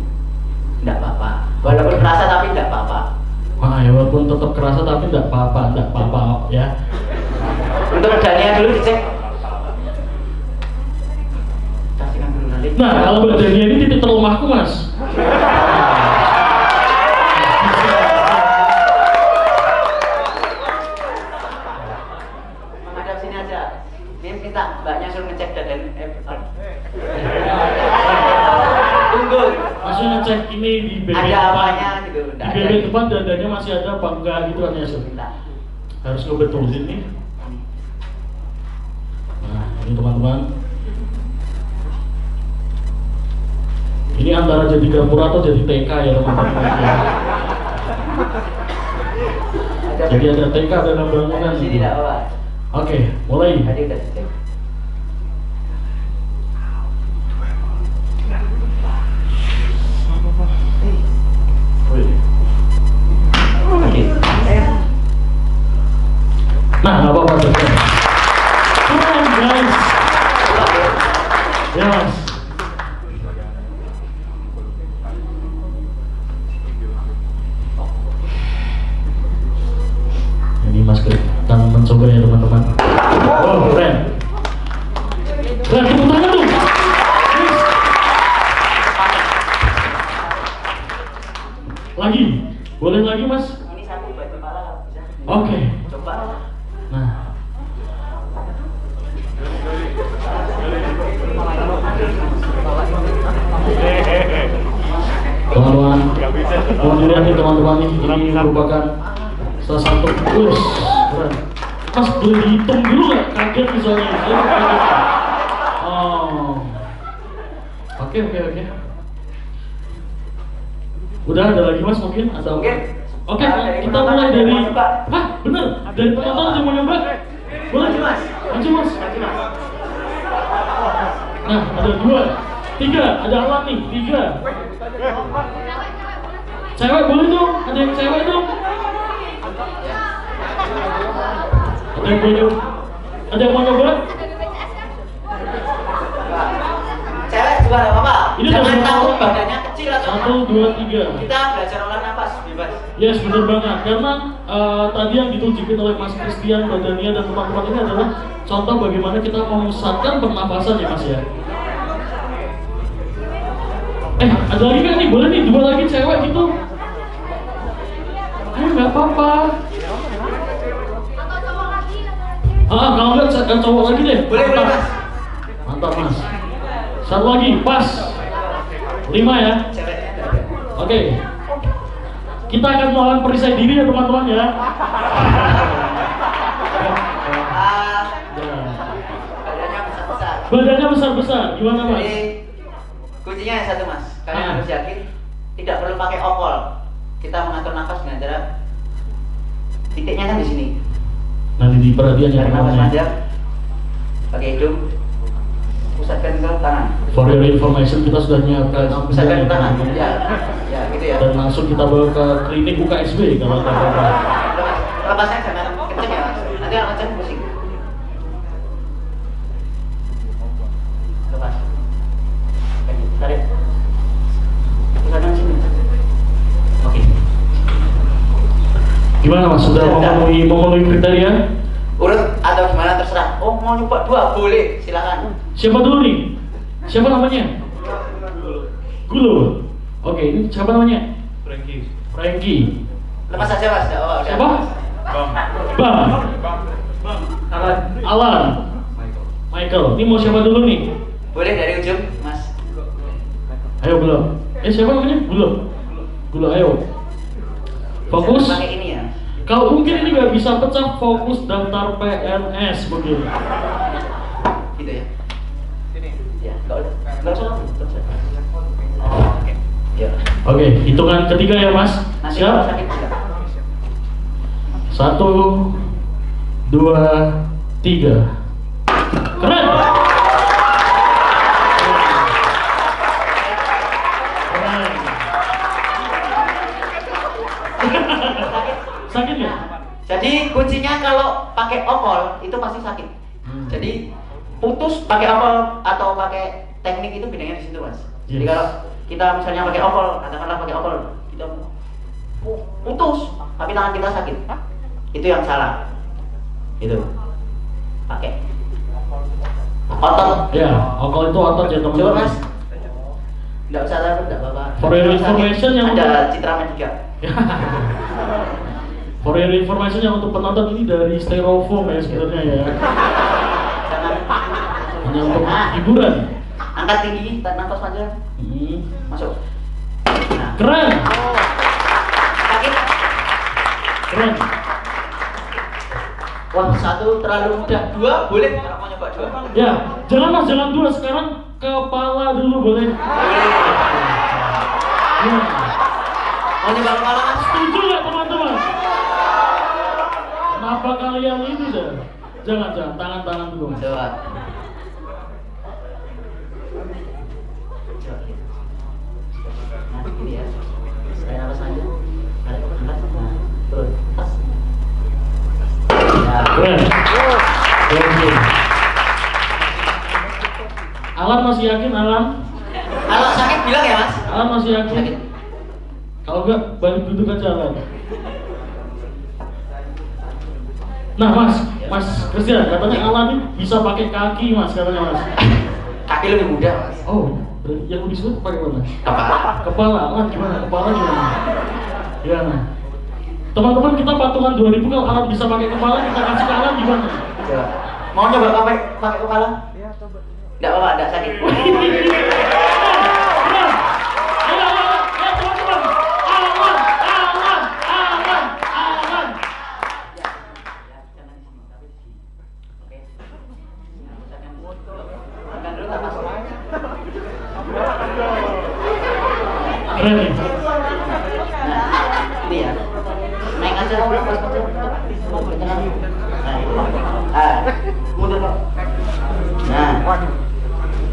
enggak apa-apa. Walaupun kerasa tapi enggak apa-apa. Wah, ya walaupun tetap kerasa tapi enggak apa-apa ya. Untuk Dania dulu dicek. Kasihkan dulu nanti. Nah, kalau badannya ini titik terlemahku mas. Menghadap sini aja. Ini minta mbaknya suruh ngecek dada. Tunggu. Masih ngecek ini di bibir Ada depan. apanya gitu. Di Enggak ada. bibir depan dadanya masih ada apa enggak gitu kan ya Sur? Minta. Harus ngebetulin nih. Nah, ini teman-teman. Ini antara jadi gapura atau jadi TK ya teman-teman. Jadi ada TK dalam bangunan. Sini tidak apa. Oke, mulai. Tadi udah dicek. Nah, nggak apa-apa. Come on guys. Ya mas. Ini mas kita mencoba ya teman-teman. Wow, keren. Keren, tepuk tangan tuh. Lagi, boleh lagi mas? Ini satu buat kepala bisa. Oke. Coba. Nah, teman-teman, mohon dilihat nih teman-teman ini merupakan salah satu kurs. Keren. Mas boleh dihitung dulu nggak? Kaget misalnya. Saya kaget. Oh. Oke. Udah ada lagi mas mungkin? Ada Mungkin. Oke, Dari kita penonton mulai ada dari. yang mau coba? Hah, bener? Dari penonton yang mau nyoba? Boleh? Maju, Mas. Maju mas. Maju mas. Nah, ada 2, 3, ada alat nih, 3. Cewek boleh dong? Ada yang cewek dong? Ada yang boleh? Ada yang mau nyoba? Cewek juga nggak apa-apa. Ini Jangan udah takut semua. badannya kecil atau 1, 2, 3. kita belajar olah nafas bebas. Yes, bener banget. Karena tadi yang ditunjukin oleh Mas Christian, Badania, dan teman-teman ini adalah contoh bagaimana kita memusatkan pernapasan ya Mas ya. Ada lagi kan nih? Boleh nih, 2 lagi cewek gitu. Ayo, nggak apa-apa. Kalau nggak cowok lagi deh. Boleh mas. Mantap mas. Satu lagi, pas. 5 ya. Ceweknya nggak ada. Oke. Kita akan melawan perisai diri ya teman-teman ya. Badannya besar-besar. Badannya besar-besar. Gimana mas? Jadi kuncinya yang satu mas. Kalian Ah. harus yakin tidak perlu pakai okol. Kita mengatur nafas dengan cara titiknya kan di sini. Nanti di perhatian ya Tarik nafas teman-teman. panjang. Pakai hidung. Pusatkan ke tangan. For your information, kita sudah nyiapkan Pusatkan ke tangan. teman-teman. Ya gitu ya. Dan langsung kita bawa ke klinik UKSB kalau ada apa-apa. Lepasnya jangan kenceng ya mas. Nanti kalau kenceng pusing. Lepas. Tarik. Pusatkan sini. Oke. Gimana mas? Sudah memenuhi kriteria? Urut atau gimana terserah. Oh mau nyoba 2 boleh, silakan. Siapa dulu nih? Siapa namanya? Gulo. Oke, ini siapa namanya? Frankie. Lepas saja mas. Oh, udah. Siapa? Bang. Alan. Michael. Ini mau siapa dulu nih? Boleh dari ujung mas. Gula. Siapa namanya? Gula. Gula, ayo. Fokus. Pakai ini ya. Kalau mungkin ini nggak bisa pecah, fokus daftar PNS begini. Gitu ya. Ya, nggak usah. Oke. Ya. Oke, hitungan ketiga ya Mas. Nanti kalau Siap? sakit juga. 1, 2, 3. Keren. Sakit ya? Jadi kuncinya kalau pakai okol itu pasti sakit. Jadi putus pakai okol atau pakai teknik itu bedanya di situ Mas. Jadi Yes. kalau kita misalnya pakai okol, katakanlah pakai okol, kita putus, tapi tangan kita sakit. Itu yang salah. Itu pakai otot. Ya, okol itu otot ya Coba teman-teman. Mas. Nggak usah takut, nggak apa-apa. For your information yang ada Citra Medica. For your information yang untuk penonton ini dari styrofoam ya sebenarnya ya. Jangan. Hanya untuk hiburan. Angkat tinggi, tarik nafas panjang. Masuk. Nah, Keren, sakit. keren. Wah, 1 terlalu mudah. 2 boleh kalau mau nyoba 2. Ya, jangan Mas, jangan dulu. Sekarang kepala dulu boleh. Ya. Mau nyoba kepala Mas? Setuju nggak teman-teman? Kenapa kalian itu dah? Jangan, tangan dulu. Coba. Nah, ini ya. Saya nafas aja. Tarik, angkat. Nah, turun. Tas. Ya. Keren. Oke. Alan masih yakin, Alan? Kalau sakit bilang ya Mas. Alan masih yakin? Sakit. Kalau enggak, balik duduk aja Alan. Nah Mas Christian, katanya Alan ini bisa pakai kaki Mas, katanya Mas. Kaki lebih mudah Mas. Oh, berarti yang lebih sulit pakai mana? Kepala. Kepala, Alan gimana? Kepala gimana? Gimana? Teman-teman kita patungan 2000 kalau Alan bisa pakai kepala, kita kasih ke Alan gimana? Coba. Mau nyoba pakai kepala? Iya, coba. Enggak apa-apa, enggak sakit. Keren nih. Ini ya. Naik aja pas mundur. Mundur kok.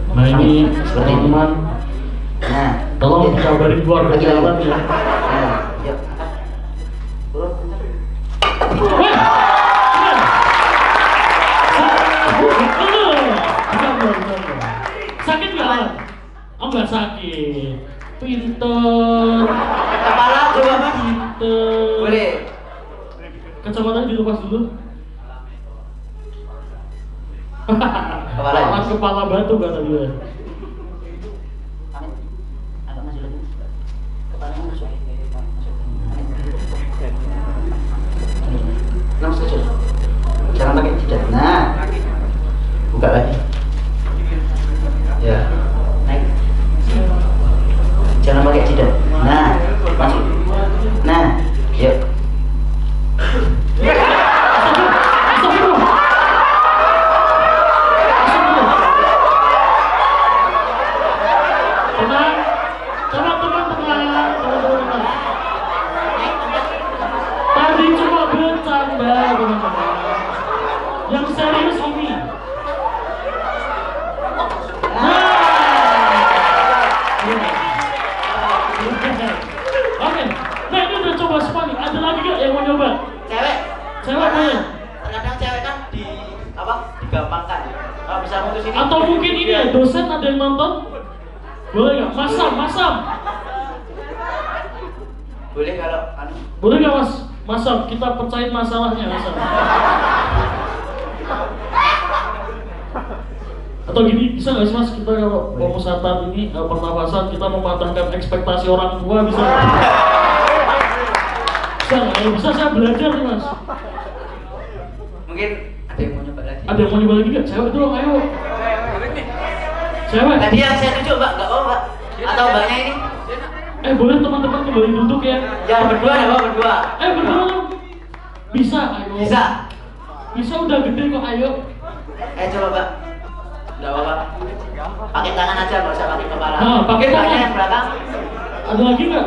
Nah ini teman-teman, Nah, tolong kabarin keluarga jalan ya. Nah, yuk. Turun. Wah, keren. Sakit nggak Alan? Oh nggak sakit. Pinter. Kepala coba Mas. Pinter. Boleh. Kacamatanya dilepas dulu. Kepala ya? Kepala batu kata dia. Agak maju lagi. Kepalanya masuk. Masuk kecil. Jangan pakai jidat. Nah. Buka lagi. Ya. Naik. Jangan pakai jidat. Nah, masuk. Nah, yuk. Tenang, teman-teman tenang. Tadi cuma bercanda teman-teman. Yang serius ini. Oke, nah ini udah coba semua nih. Ada lagi gak yang mau nyoba? Cewek. Cewek boleh. Terkadang cewek kan digampangkan. Kalau bisa mutus ini. Atau mungkin ini ya, dosen ada yang nonton? Boleh nggak? Masam. Boleh kalau anu. Boleh nggak Mas? Masam, kita pecahin masalahnya Masam. Atau gini, bisa nggak sih Mas, kita kalau pemusatan ini, pernafasan, kita mematahkan ekspektasi orang tua, bisa nggak? Bisa nggak? Ya, bisa, saya belajar nih Mas. Mungkin ada yang mau nyoba lagi. Ada yang mau nyoba lagi nggak? Cewek dong, ayo. Cewek. Tadi yang saya tunjuk Mbak, nggak apa Mbak? Atau Mbaknya ini? Boleh teman-teman kembali duduk ya. Ya berdua ya Pak, berdua. Berdua dong. Bisa, ayo. Bisa udah gede kok, ayo. Coba Pak. Enggak apa-apa. Pakai tangan aja, nggak usah pakai kepala. Pakai tangan yang belakang. Ada lagi nggak?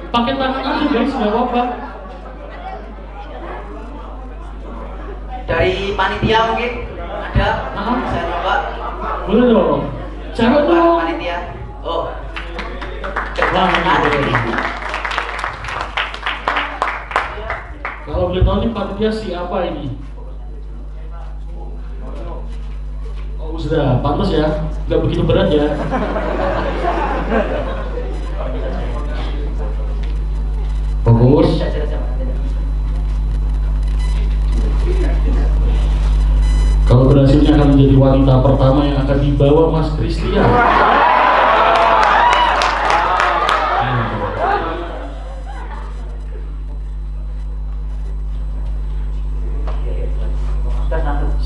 Pakai tangan aja guys, nggak apa-apa. Dari panitia mungkin ada. Bisa coba. Boleh dong. Cara dong. Panitia. Kalau boleh tahu nih panitia siapa ini? Sudah, pantas ya, nggak begitu berat ya. Fokus. Kalau berhasilnya akan menjadi wanita pertama yang akan dibawa Mas Christian.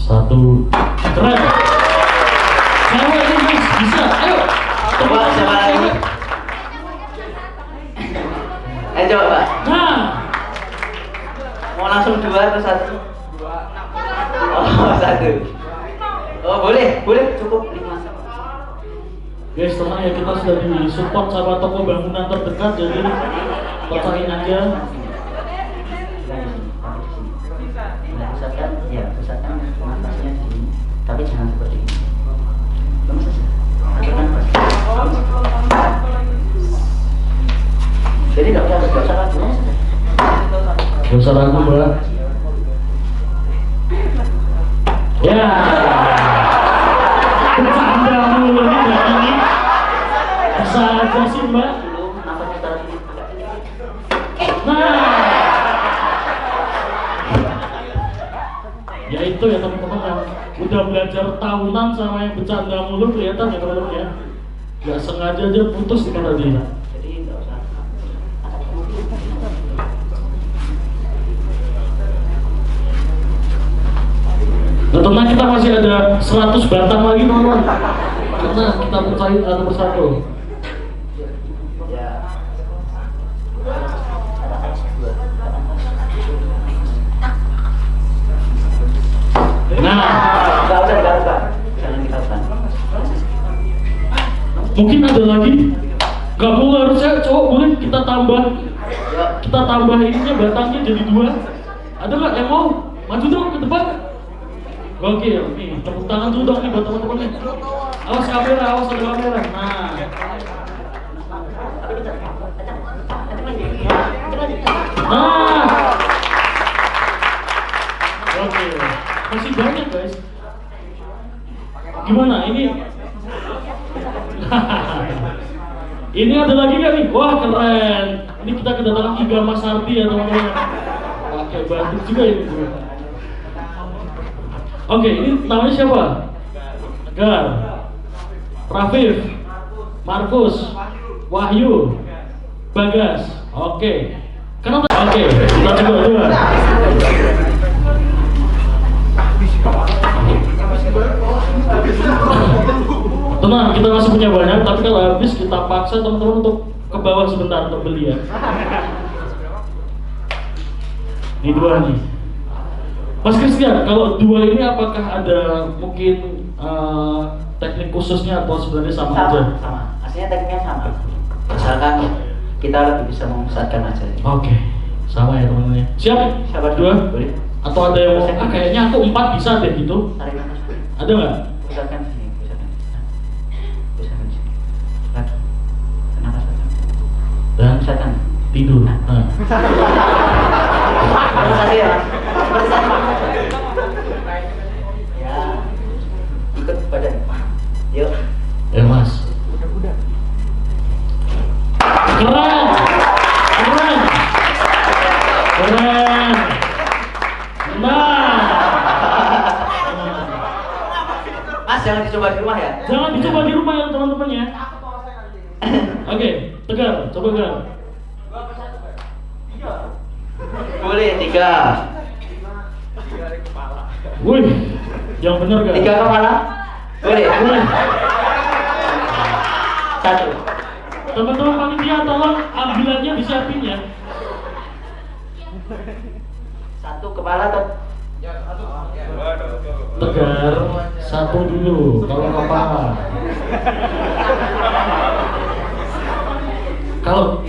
Satu, keren. Cewek ini Mas, bisa, ayo. Coba siapa lagi? Coba Pak. Nah, mau langsung dua atau satu? Satu. Boleh, cukup 5. guys, tenang ya, kita sudah disupport sama toko bangunan terdekat, jadi pecahin aja. Pusatkan nafasnya di sini, tapi jangan seperti ini. Lemes saja. Jadi nggak usah ragu, Gak usah ragu, Mbak. Ya, bercanda mulu nih Mbak ini. Bisa aja sih Mbak. Nafasnya taruh sini. Nah, ya itu ya teman-teman yang udah belajar tahunan sama yang bercanda mulu kelihatan ya teman-teman ya. Gak sengaja aja putus di tadi. Jadi nggak usah. Nah tenang, kita masih ada 100 batang lagi teman-teman. Karena kita pecahin satu persatu. Nah, nggak usah digarukkan. Jangan digarukkan. mungkin ada lagi. Gak boleh, harusnya cowok boleh kita tambah. Kita tambah ininya, batangnya jadi 2. Ada nggak yang mau? Maju dong ke depan. Oke, nih tepuk tangan dulu dong nih buat teman-teman nih. Awas kamera, awas ada kamera. Nah. Nah. Oke, masih banyak guys. Gimana ini? Ini ada lagi nggak nih? Wah keren. Ini kita kedatangan Iga Mas Ardi ya teman-teman. Pakai batik juga ini. Oke, ini namanya siapa? Gar, Rafif, Markus, Wahyu, Bagas. Oke. Kenapa? Oke, kita coba. Tenang, kita masih punya banyak, tapi kalau habis kita paksa teman-teman untuk ke bawah sebentar untuk beli ya. Ini 2 nih. Mas Christian, kalau 2 ini apakah ada mungkin teknik khususnya atau sebenarnya sama aja? Sama, aslinya tekniknya sama. Misalkan kita lebih bisa memusatkan aja. Oke, sama ya teman-teman. Siap? Siapa 2? Boleh. Atau ada yang mau? Kayaknya aku 4 bisa deh gitu. Tarik nafas. Ada nggak? Pusatkan sini, pusatkan sini. Lagi. Nafas lagi. Dan Pusatkan. tidur. Nah. Seperti tadi ya, Mas. Seperti tadi. Ya. Ikut badan. Yuk. Ya Mas. Keren. Keren. Keren. Nah. Mas jangan dicoba di rumah ya. Jangan dicoba di rumah ya teman-teman ya. Oke, Tegar, coba Tegar. Boleh 3. Wih, yang benar gak? 3 kepala. Boleh. Boleh. 1. Teman-teman panitia tolong ambilannya disiapin ya. Satu kepala tuh. Tegar, satu dulu kalau kepala. Kalau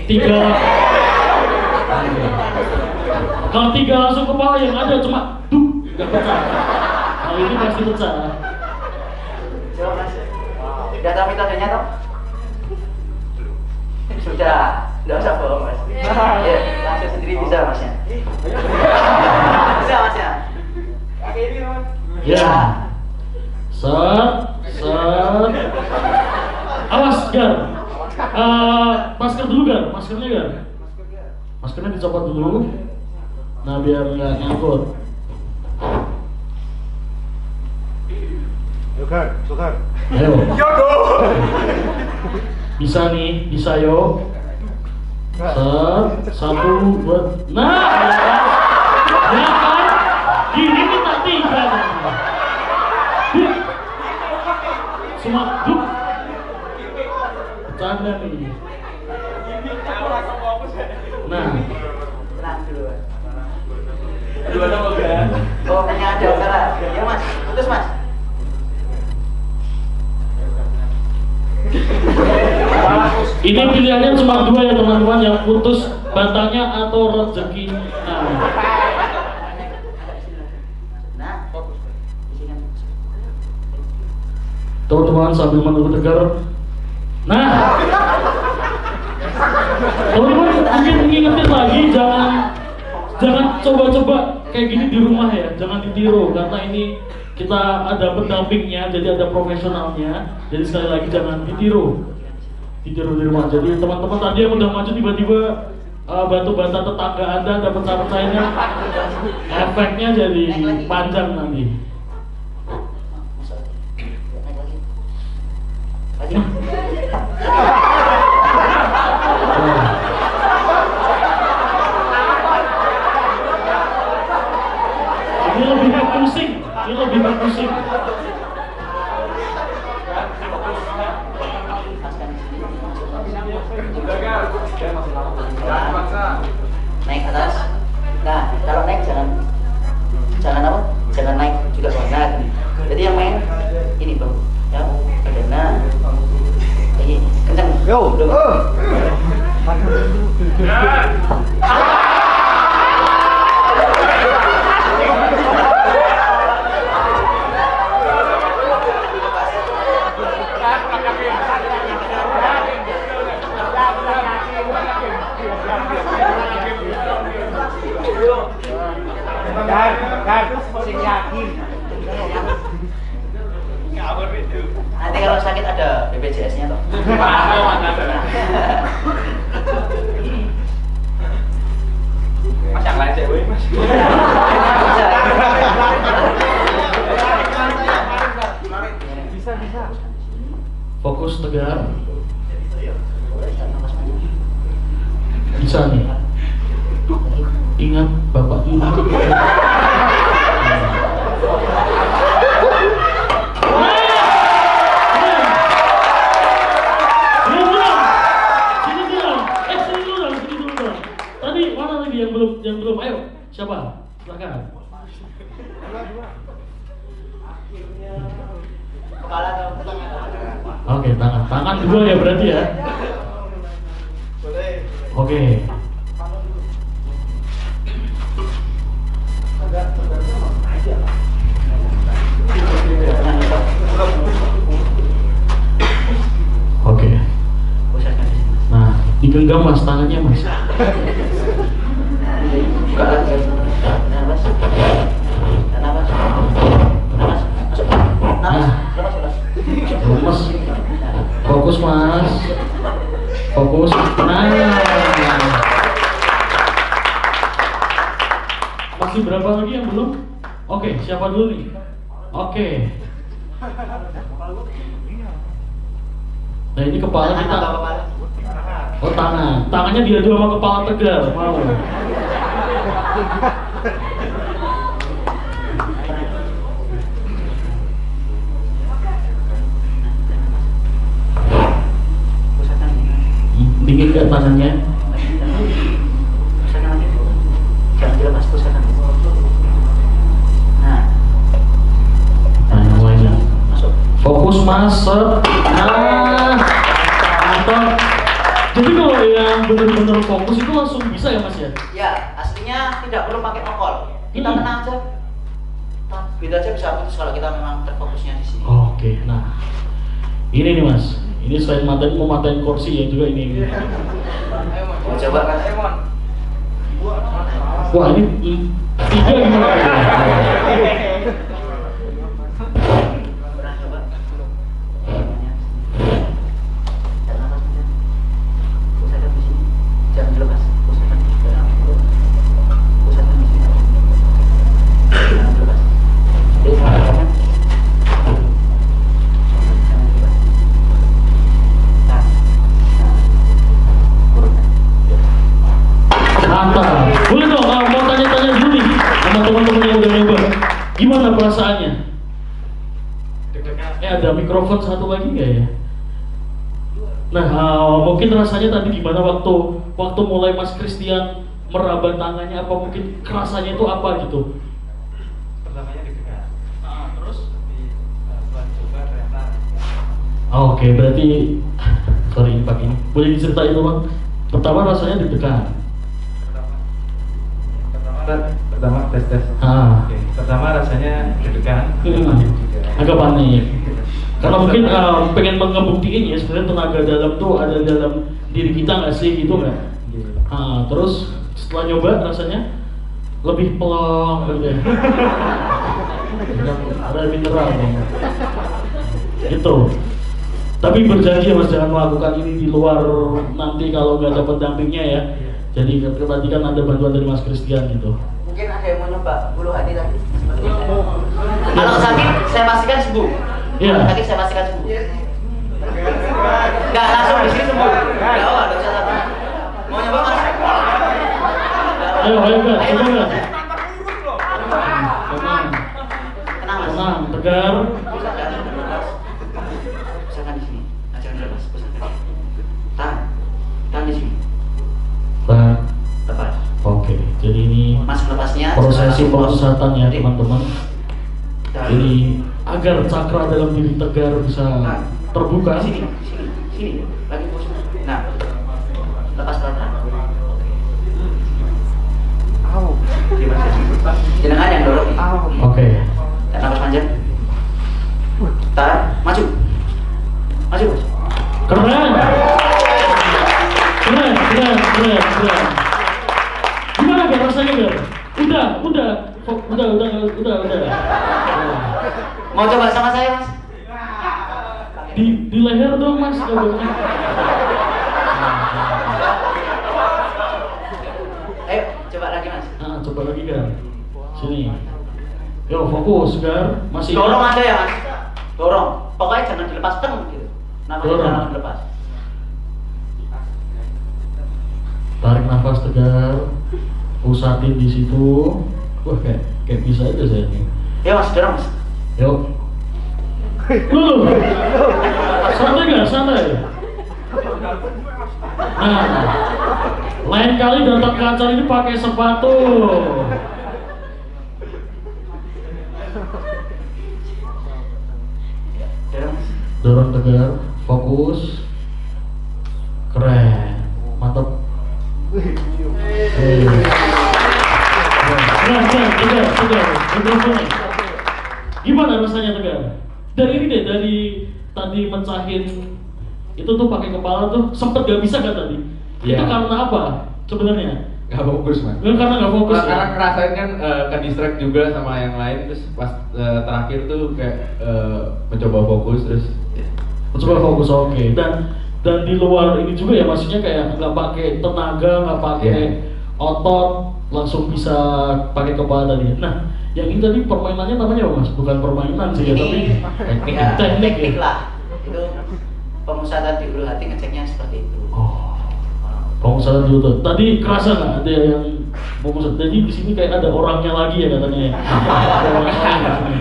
tiga langsung kepala yang ada cuma nggak pecah. Kalau ini pasti pecah. Coba mas. Udah tahu metodenya toh? Sudah, nggak usah bohong mas. Ya, langsung sendiri bisa masnya. Bisa masnya. Ya. Set. Awas, Gar. Masker dulu, Gar. Maskernya, Gar. Maskernya dicopot dulu. Nah, biar nggak nyangkut. Sugar. Ayo. Bisa nih, bisa yo. Satu, dua. Nah, ya kan? Gini minta tiga. Semua duk. Bercanda nih. Nah, Tenang dulu. Dua nama kan? Oh, kayaknya ada salah. Ya mas, putus mas. ini pilihannya cuma dua ya teman-teman, yang putus batangnya atau rezeki. Nah, di sini. Teman-teman sambil menunggu Tegar. Nah, teman-teman mungkin ingetin lagi, jangan coba-coba kayak gini di rumah ya, jangan ditiru karena ini kita ada pendampingnya, jadi ada profesionalnya. Jadi sekali lagi jangan ditiru di rumah. Jadi teman-teman tadi yang udah maju tiba-tiba batu bata tetangga Anda ada pecah-pecahnya, efeknya jadi panjang nanti. Ini lebih ke pusing. Naik atas. Nah, kalau naik jangan apa? Jangan naik juga nah, gini. Jadi yang main ini bro, ya ada nah, ini kencang. Yo. Sing yakin. Nanti kalau sakit ada BPJS-nya toh. Mas yang lain cewek mas. Bisa. Fokus Tegar. Bisa nih. Ingat Bapak dulu. Tadi mana lagi yang belum? Ayo, siapa? Silakan. Oke, tangan dua ya berarti ya. Oke. Oke. Nah, digenggam mas tangannya mas. Lemes. Fokus mas. Fokus. Nah. Masih berapa lagi yang belum? Oke, siapa dulu nih? Oke. Nah ini kepala kita. Oh tangan. Tangannya diadu sama kepala Tegar. Mau. dingin gak tangannya? Pusatkan lagi. Jangan dilepas, pusatkan. Nah, Nah, mulainya. masuk. Fokus masuk. Nah, mantap. Jadi kalau yang benar-benar fokus itu langsung bisa ya Mas ya? Ya, aslinya tidak perlu pakai okol. Kita Hmm. tenang aja. Kita aja bisa putus kalau kita memang terfokusnya di sini. Oke, nah ini nih Mas. Ini selain mau matain kursi ya juga ini. Mau coba kan? Wah ini tiga gimana? Pernah coba? Jangan lepas aja. Pusatkan di sini. Jangan dilepas. Pusatkan. Pusatkan di sini. Jangan dilepas. Jadi pusatkan. Jangan dilepas. Nah, turunkan. Mantap. Boleh dong, mau tanya-tanya dulu nih sama teman-teman yang udah nyoba. Gimana perasaannya? Ada mikrofon satu lagi nggak ya? Nah, mungkin rasanya tadi gimana waktu mulai Mas Christian meraba tangannya, apa mungkin kerasanya itu apa gitu? Pertamanya deg-degan. Terus? Setelah dicoba ternyata Oke, berarti sorry Pak ini. Boleh diceritain tuh Bang? Pertama rasanya deg-degan. pertama tes. Ah. Oke. Pertama rasanya deg-degan. Agak panik. Karena mungkin pengen ngebuktiin ya sebenarnya tenaga dalam tuh ada dalam diri kita nggak sih gitu nggak? Terus setelah nyoba rasanya lebih pelong gitu ya. Ada mineral nih. Gitu. Tapi berjanji ya Mas jangan melakukan ini di luar nanti kalau nggak ada pendampingnya ya. Jadi berarti kan ada bantuan dari Mas Christian gitu. Mungkin ada yang mau nyoba bulu hati tadi. Kalau sakit, saya pastikan sembuh. Iya. Kalau sakit, saya pastikan sembuh. Enggak langsung di sini sembuh. Enggak, ada usah takut. Mau nyoba Mas? Ayo Kak, coba Kak. Tenang. Tenang, Tenang Mas. tenang, tegar. Pusatkan di sini. Jangan dilepas, pusatkan. Tahan di sini. Nah, Lepas. oke, jadi ini Mas lepasnya. prosesi sekarang langsung pemusatan ya Jadi, teman-teman. tahan. Jadi agar cakra dalam diri tegar bisa terbuka. Sini. Lagi fokus. Nah, lepas pelan-pelan. Jenengan yang dorong nih. Oke. Dan nafas panjang. Tahan, maju. Mas. Keren. Gimana Gar rasanya Gar? Udah. Mau coba sama saya, Mas? Di leher dong Mas. Ayo, coba lagi, Mas. Nah, coba lagi Gar. Sini. Yo, fokus Gar. Masih Dorong aja ya, Mas. Dorong. Pokoknya jangan dilepas gitu. Nafasnya Dorong. jangan dilepas. tarik nafas tegar, pusatin di situ. Wah, kayak bisa aja saya nih. Ya Mas, dorong Mas. Yuk. Loh, santai gak? Santai. Nah, lain kali datang ke acara ini pakai sepatu. Dorong Mas. Dorong tegar, fokus. Keren, mantap. Tegar. Gimana rasanya tegar? Dari ini deh, dari tadi mencahin itu tuh pakai kepala tuh sempet gak bisa kan tadi? Iya. Itu karena apa sebenarnya? Gak fokus mas. Karena gak fokus ya? Karena ngerasain kan ke distract juga sama yang lain, terus pas terakhir tuh kayak mencoba fokus terus Coba fokus, oke. Dan di luar ini juga ya, maksudnya kayak nggak pakai tenaga, nggak pakai otot, langsung bisa pakai kepala tadi. Nah, yang ini tadi permainannya namanya apa Mas? Bukan permainan sih ya, tapi teknik, ya, teknik teknik ya. lah. Itu pemusatan di ulu hati ngeceknya seperti itu. Oh, pemusatan dulu tuh. Tadi kerasa nggak ada yang pemusat? Jadi di sini kayak ada orangnya lagi ya katanya. Ya. Ada orangnya lagi di sini.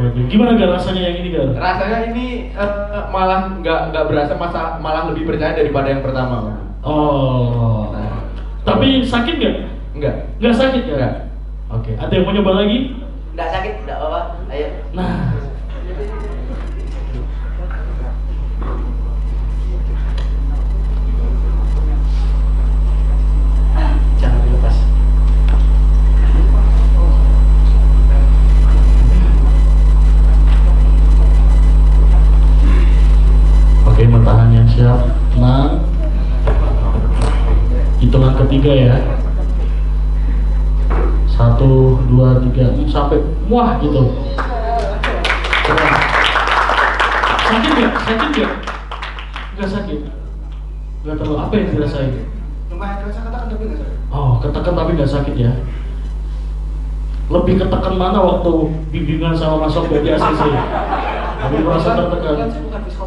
Ya. Gimana Gar rasanya yang ini Gar? Rasanya ini malah nggak berasa, malah lebih percaya daripada yang pertama. Oh. Tapi sakit nggak? Nggak sakit ya? Nggak. Oke. Ada yang mau nyoba lagi? Nggak sakit, nggak apa-apa. Ayo. Nah. Jangan dilepas. Oke, mentahannya siap. Tenang. Hitungan ketiga ya. 1, 2, 3 sampai wah gitu. Coba. Sakit nggak? Nggak sakit. Nggak terlalu apa yang dirasain? Lumayan terasa katakan tapi nggak sakit. Oh, ketekan tapi nggak sakit ya. Lebih ketekan mana waktu bimbingan sama masuk dari ACC? Tapi merasa tertekan.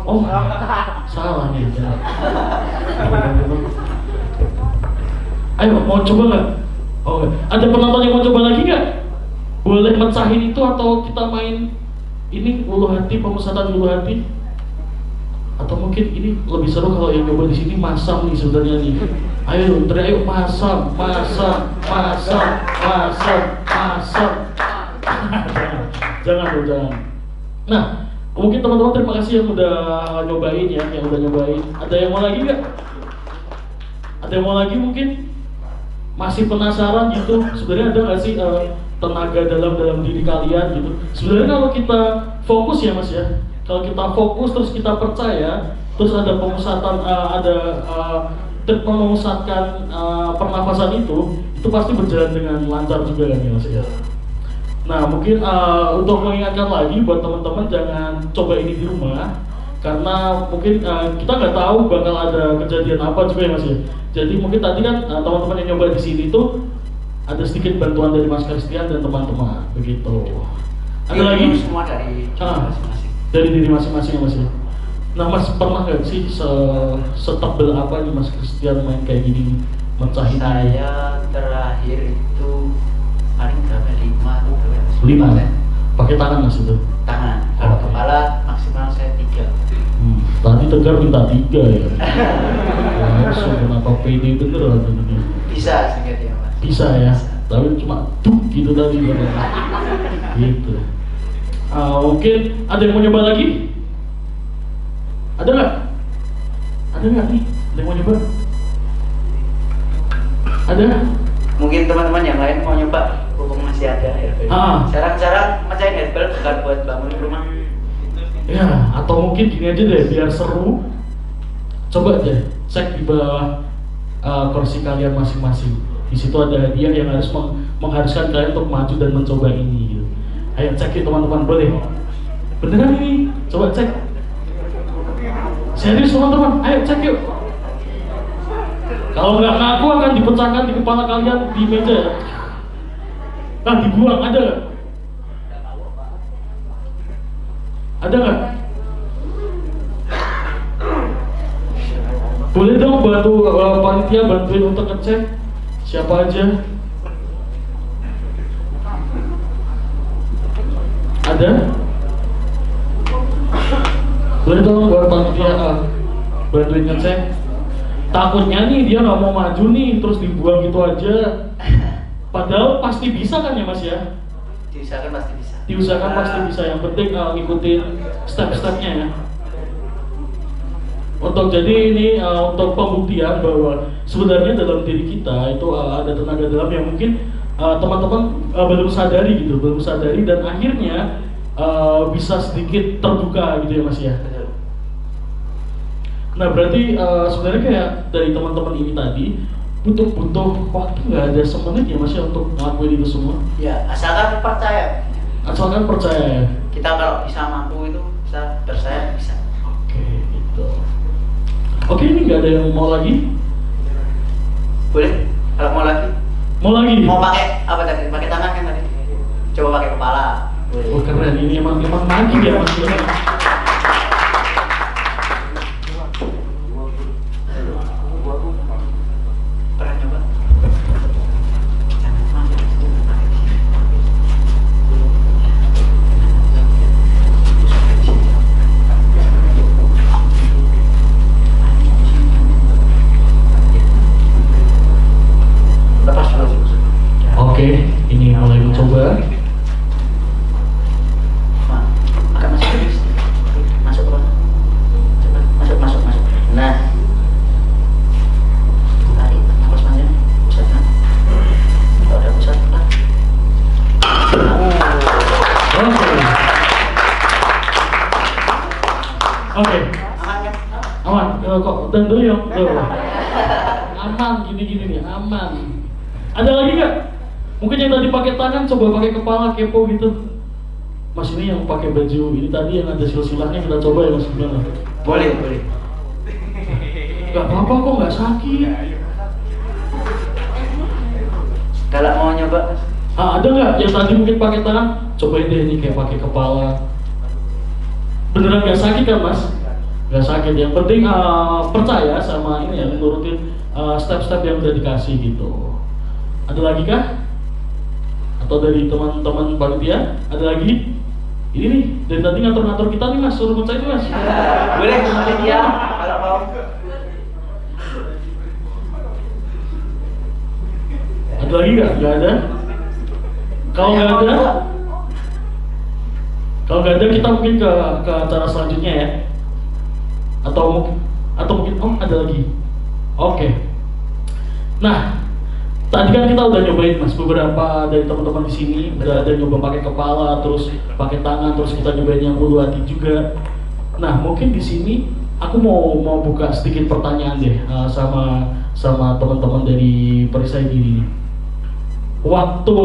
Oh, salah nih. Ya. Ayo, mau coba nggak? Oh, ada penonton yang mau coba lagi nggak? Boleh mecahin itu atau kita main ini ulu hati, pemusatan ulu hati? Atau mungkin ini lebih seru kalau yang coba di sini masam nih sebenarnya nih. Ayo, ayo masam. Jangan dong, jangan. Nah, mungkin teman-teman terima kasih yang udah nyobain ya, yang udah nyobain. Ada yang mau lagi nggak? Ada yang mau lagi mungkin? Masih penasaran gitu? Sebenarnya ada nggak sih tenaga dalam diri kalian gitu? Sebenarnya kalau kita fokus ya Mas ya, kalau kita fokus terus kita percaya, terus ada pemusatan, memusatkan pernafasan itu pasti berjalan dengan lancar juga kan ya Mas ya. Nah mungkin untuk mengingatkan lagi buat teman-teman jangan coba ini di rumah, karena mungkin kita nggak tahu bakal ada kejadian apa juga ya Mas ya. Jadi mungkin tadi kan teman-teman yang nyoba di sini tuh ada sedikit bantuan dari Mas Christian dan teman-teman begitu. Ada lagi? Semua dari masing-masing. Dari diri masing-masing ya Mas ya. Nah Mas pernah nggak sih setebel apa nih Mas Christian main kayak gini mencahin? Saya terakhir itu paling berapa? 5 Pakai tangan Mas itu? Tangan. Kalau kepala maksimal saya 3. Tadi Tegar minta 3 ya. Langsung kenapa PD bener ini? Bisa sedikit ya Mas. Bisa ya. Tapi cuma tuh gitu tadi ya. Gitu. Mungkin ada yang mau nyoba lagi? Ada nggak? Ada nggak nih? Ada yang mau nyoba? Ada? Mungkin teman-teman yang lain mau nyoba, mumpung masih ada ya. Jarang-jarang mecahin herbal bukan buat bangun rumah. Ya, atau mungkin gini aja deh, biar seru. Coba deh cek di bawah kursi kalian masing-masing. Di situ ada hadiah yang harus mengharuskan kalian untuk maju dan mencoba ini. Gitu. Ayo cek ya teman-teman, boleh? Beneran ini? Coba cek. Serius teman-teman, ayo cek yuk. Kalau nggak ngaku akan dipecahkan di kepala kalian di meja. Nah, dibuang ada nggak? Ada nggak? Boleh dong bantu panitia bantuin untuk ngecek siapa aja. Ada? Boleh dong buat panitia bantuin ngecek. Takutnya nih dia nggak mau maju nih terus dibuang gitu aja. Padahal pasti bisa kan ya Mas ya? Diusahakan pasti bisa. Diusahakan pasti bisa. Yang penting ngikutin step-stepnya ya. Untuk jadi ini untuk pembuktian bahwa sebenarnya dalam diri kita itu ada tenaga dalam yang mungkin teman-teman belum sadari gitu, belum sadari dan akhirnya bisa sedikit terbuka gitu ya Mas ya. Nah berarti sebenarnya kayak dari teman-teman ini tadi butuh waktu nggak ada semenit ya Mas ya untuk ngelakuin itu semua? Ya asalkan percaya. Asalkan percaya ya. Kita kalau bisa mampu itu bisa percaya bisa. Oke gitu. Oke ini nggak ada yang mau lagi? Boleh? Kalau mau lagi? Mau lagi? Mau pakai apa tadi? Pakai tangan kan tadi? Coba pakai kepala. Boleh. Oh keren, ini emang nagih ya Mas. Pernah coba? Aman, gini-gini nih, aman. Ada lagi nggak? Mungkin yang tadi pakai tangan, coba pakai kepala, kepo gitu. Mas ini yang pakai baju ini tadi yang ada silsilahnya, kita coba ya mas, gimana? Boleh, boleh. Gak apa-apa kok, nggak sakit. Kalau mau nyoba, Mas. Ada nggak yang tadi mungkin pakai tangan? Cobain deh ini kayak pakai kepala. Beneran nggak sakit kan mas? Nggak sakit. Yang penting percaya sama ini ya, nurutin step-step yang udah dikasih gitu. Ada lagi kah? Atau dari teman-teman panitia? Ada lagi? Ini nih, dari tadi ngatur-ngatur kita nih mas, suruh percaya nih mas. Boleh panitia kalau mau. Ada lagi nggak? Nggak ada? Kalau nggak ada kita mungkin ke acara selanjutnya ya. Atau mungkin ada lagi. Oke. Nah, tadi kan kita udah nyobain mas, beberapa dari teman-teman di sini udah ada nyoba pakai kepala, terus pakai tangan, terus kita nyobain yang ulu hati juga. Nah, mungkin di sini aku mau buka sedikit pertanyaan deh sama teman-teman dari perisai diri. Waktu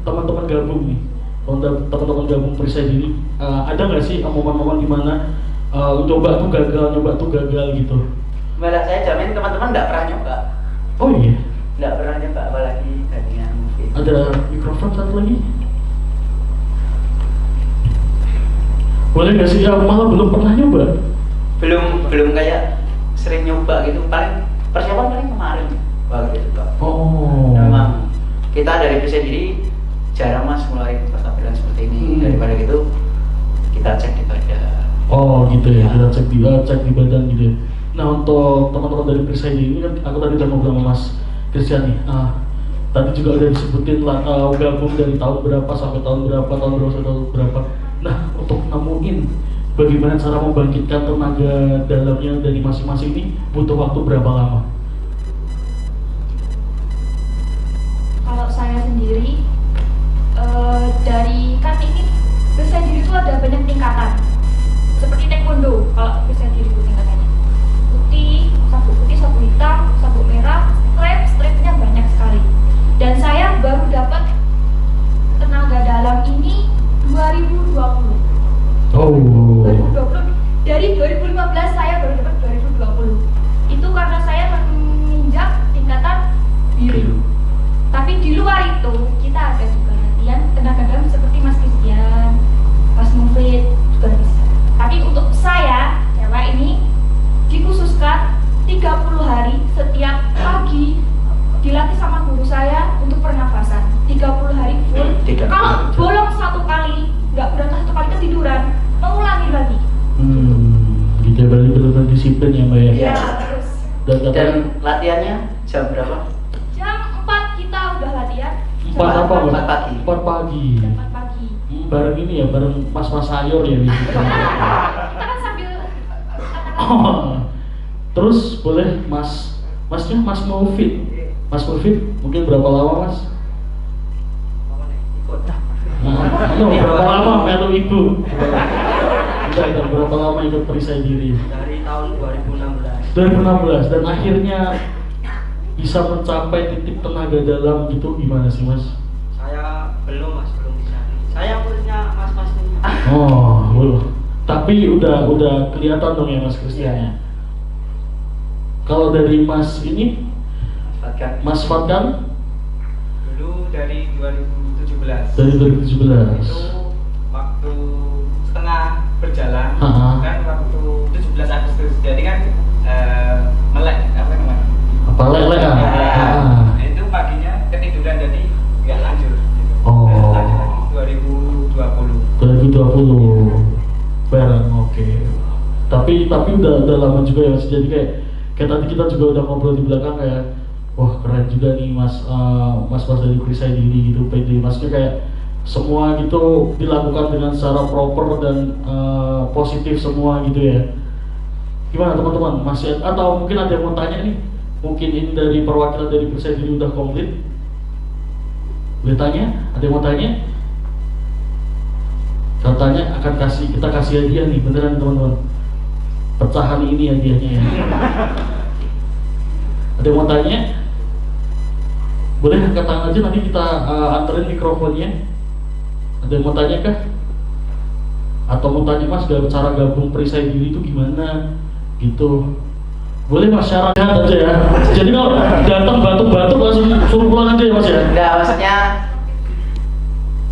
teman-teman gabung nih, teman-teman gabung perisai diri, ada nggak sih momen-momen dimana nyoba tuh gagal gitu? Malah saya jamin teman-teman nggak pernah nyoba. Oh iya. Nggak pernah nyoba, apalagi tadinya mungkin. Ada mikrofon satu lagi. Boleh nggak sih? Ya, malah belum pernah nyoba. Belum kayak sering nyoba gitu. Paling persiapan paling kemarin waktu itu Pak. Oh. Memang kita dari perisai diri jarang mas mulai tampilan seperti ini. Daripada gitu kita cek di badan. Oh gitu ya, kita cek di badan gitu ya. Nah untuk teman-teman dari perisai diri ini kan aku tadi udah ngobrol sama Mas Christian nih. Tadi juga udah disebutin lah gabung dari tahun berapa sampai tahun berapa, tahun berapa. Nah untuk nemuin bagaimana cara membangkitkan tenaga dalamnya dari masing-masing ini butuh waktu berapa lama? Kalau saya sendiri dari kan ini perisai diri itu ada banyak tingkatan. Seperti taekwondo, kalau perisai diri itu tingkatannya putih, sabuk hitam, sabuk merah, stripnya banyak sekali. Dan saya baru dapat tenaga dalam ini 2020. Oh. 2020 dari 2015 saya baru dapat 2020. Itu karena saya menginjak tingkatan biru. Tapi di luar itu kita ada juga latihan tenaga dalam seperti Mas Christian, Mas Mufid juga bisa. Tapi untuk saya, cewek ini dikhususkan 30 hari setiap pagi dilatih sama guru saya untuk pernafasan 30 hari full. Kalau bolong satu kali, nggak berangkat satu kali ketiduran, mengulangi lagi. Gitu ya, berarti benar-benar disiplin ya mbak ya? Iya, terus. Dan latihannya jam berapa? Jam 4 kita udah latihan. 4 apa mbak? 4 pagi. 4 pagi. Jam 4 pagi. Bareng ini ya, bareng mas-mas sayur ya gitu. Kita kan sambil Terus boleh masnya Mas Mufid. Mas Mufid mungkin berapa lama mas? Berapa lama melu ibu? Udah, berapa lama ikut perisai diri? Dari tahun 2016. 2016 dan akhirnya bisa mencapai titik tenaga dalam gitu gimana sih mas? Saya belum bisa. Saya punya mas-mas ini. Oh, belum. Tapi udah kelihatan dong ya mas Christian ya. Kalau dari mas ini, Mas Fatkan? Dulu dari 2017. Dari 2017. Itu waktu setengah berjalan, kan waktu 17 Agustus. Jadi kan melek apa namanya? Apa lelek kan? Itu paginya ketiduran jadi nggak lanjut. Gitu. Oh. Lanjut lagi 2020. Barang, oke. Tapi udah lama juga ya mas. Jadi kayak tadi kita juga udah ngobrol di belakang kayak wah keren juga nih mas dari perisai diri gitu, PD masnya kayak semua gitu dilakukan dengan secara proper dan positif semua gitu ya. Gimana teman-teman, masih atau mungkin ada yang mau tanya nih? Mungkin ini dari perwakilan dari perisai diri udah komplit. Boleh tanya? Ada yang mau tanya? Katanya kita kasih hadiah nih, beneran teman-teman. Pecahan ini hadiahnya ya. Ada yang mau tanya? Boleh angkat tangan aja, nanti kita anterin mikrofonnya. Ada yang mau tanya kah? Atau mau tanya Mas, cara gabung perisai diri itu gimana? Gitu. Boleh Mas, syarat aja ya. Jadi kalau datang batuk-batuk langsung suruh pulang aja ya Mas ya? Enggak, maksudnya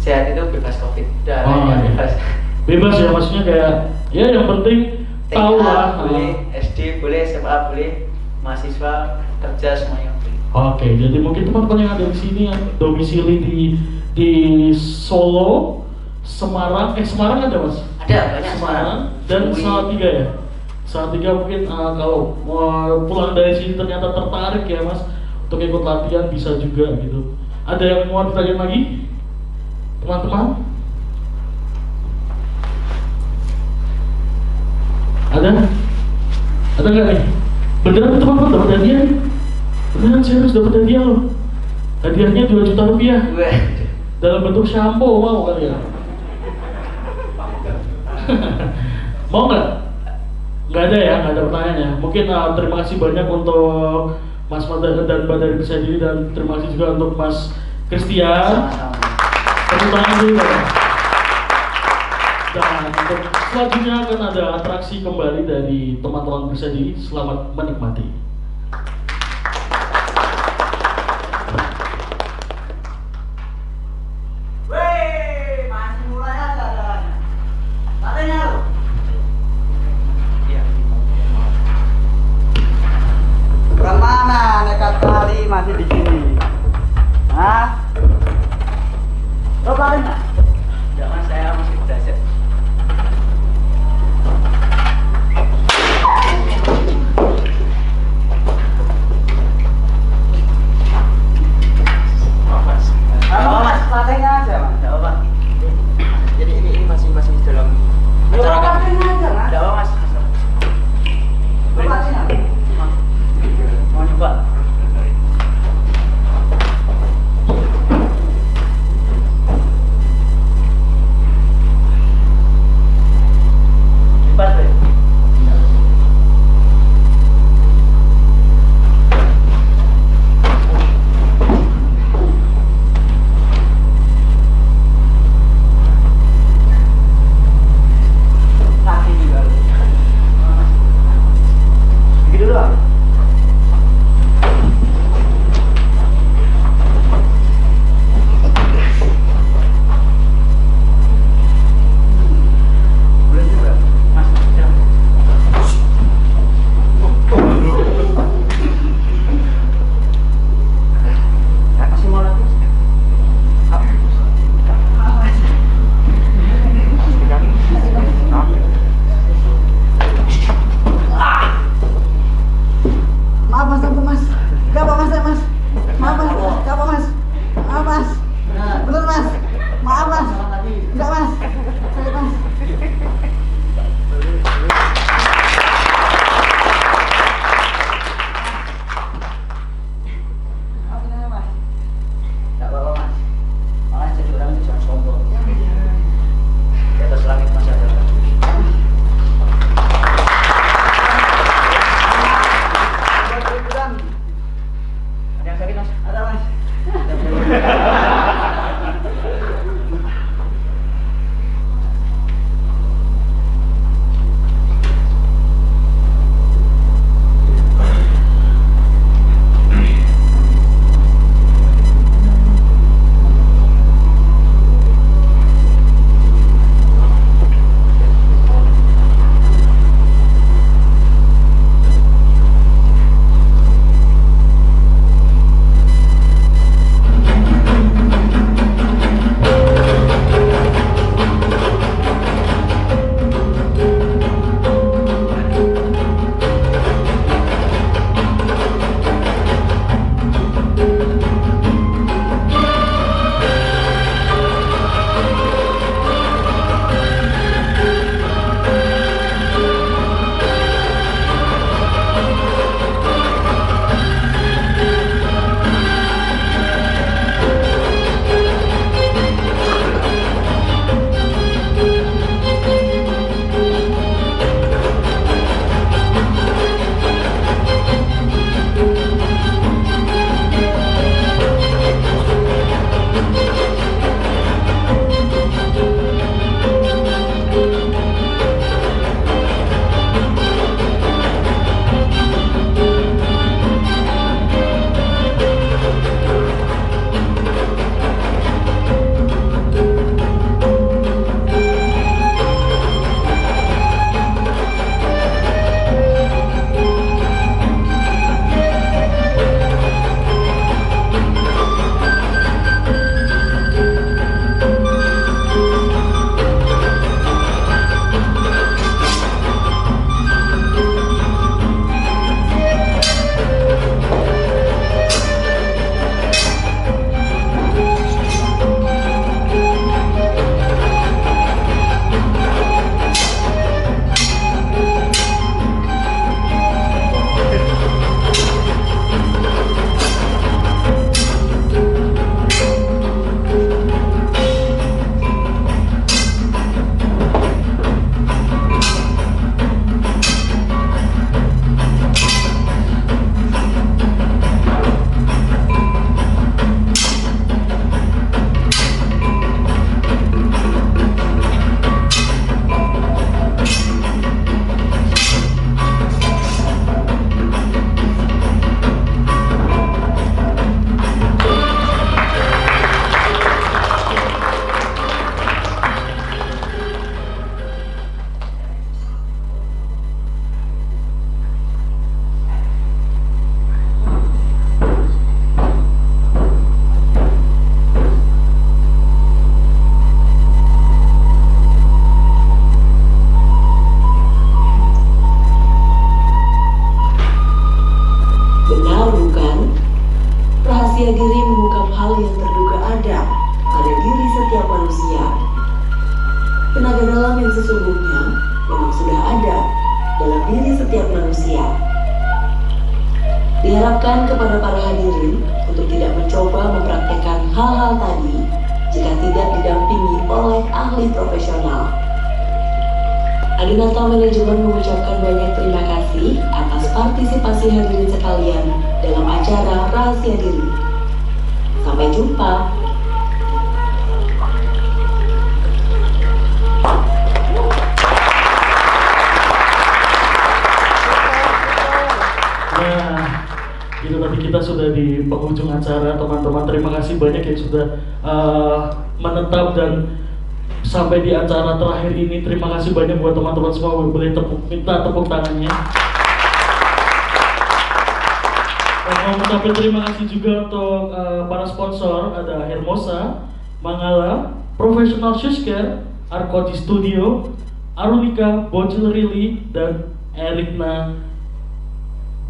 sehat itu bebas COVID. Udah, bebas. Bebas ya, maksudnya kayak ya yang penting tahu lah. Boleh, SD boleh, SMA boleh, mahasiswa, kerja semuanya boleh. Oke, jadi mungkin teman-teman yang ada di sini domisili di Solo, Semarang ada Mas? Ada, banyak Semarang dan Salatiga ya. Salatiga mungkin kalau mau pulang dari sini ternyata tertarik ya Mas untuk ikut latihan bisa juga gitu. Ada yang mau ditanya lagi? Teman-teman? Ada nggak nih? Beneran teman-teman dapat hadiah nih? Beneran serius dapat hadiah loh. Hadiahnya 2 juta rupiah. Dalam bentuk shampoo, mau kali ya? Mau nggak? Nggak ada ya, nggak ada pertanyaan ya. Mungkin terima kasih banyak untuk Mas dan Mbak dari Perisai Diri, dan terima kasih juga untuk Mas Christian. Tepuk tangan dulu ya. Dan untuk selanjutnya akan ada atraksi kembali dari teman-teman Perisai Diri. Selamat menikmati. Kemana nekat kali masih di sini? Hah? Lo lari nggak? Jangan, saya masih belajar. Benar bukan? Rahasia diri mengungkap hal yang terduga ada pada diri setiap manusia. Tenaga dalam yang sesungguhnya memang sudah ada dalam diri setiap manusia. Diharapkan kepada para hadirin untuk tidak mencoba mempraktekkan hal-hal tadi jika tidak didampingi oleh ahli profesional. Adinata Manajemen mengucapkan banyak terima kasih atas partisipasi hadirin sekalian dalam acara Rahasia Diri. Sampai jumpa. Itu tadi kita sudah di penghujung acara, teman-teman. Terima kasih banyak yang sudah menetap dan sampai di acara terakhir ini. Terima kasih banyak buat teman-teman semua. Boleh minta tepuk tangannya. Mau mengucapkan terima kasih juga untuk para sponsor. Ada Hermosa, Mangala, Professional Shoes Care, Arcoti Studio, Arunika, Bocil Rili, dan Erikna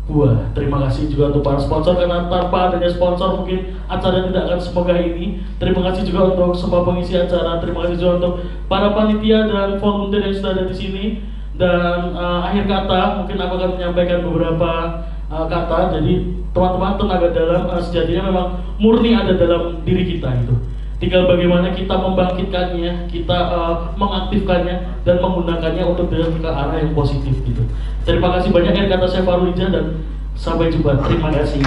Buah. Terima kasih juga untuk para sponsor, karena tanpa adanya sponsor mungkin acara tidak akan semegah ini. Terima kasih juga untuk semua pengisi acara. Terima kasih juga untuk para panitia dan volunteer yang sudah ada di sini. Dan akhir kata mungkin aku akan menyampaikan beberapa kata. Jadi teman-teman, tenaga dalam sejatinya memang murni ada dalam diri kita itu. Tinggal bagaimana kita membangkitkannya, kita mengaktifkannya dan menggunakannya untuk ke arah yang positif gitu. Terima kasih banyak. Akhir kata saya Farulija dan sampai jumpa. Terima kasih.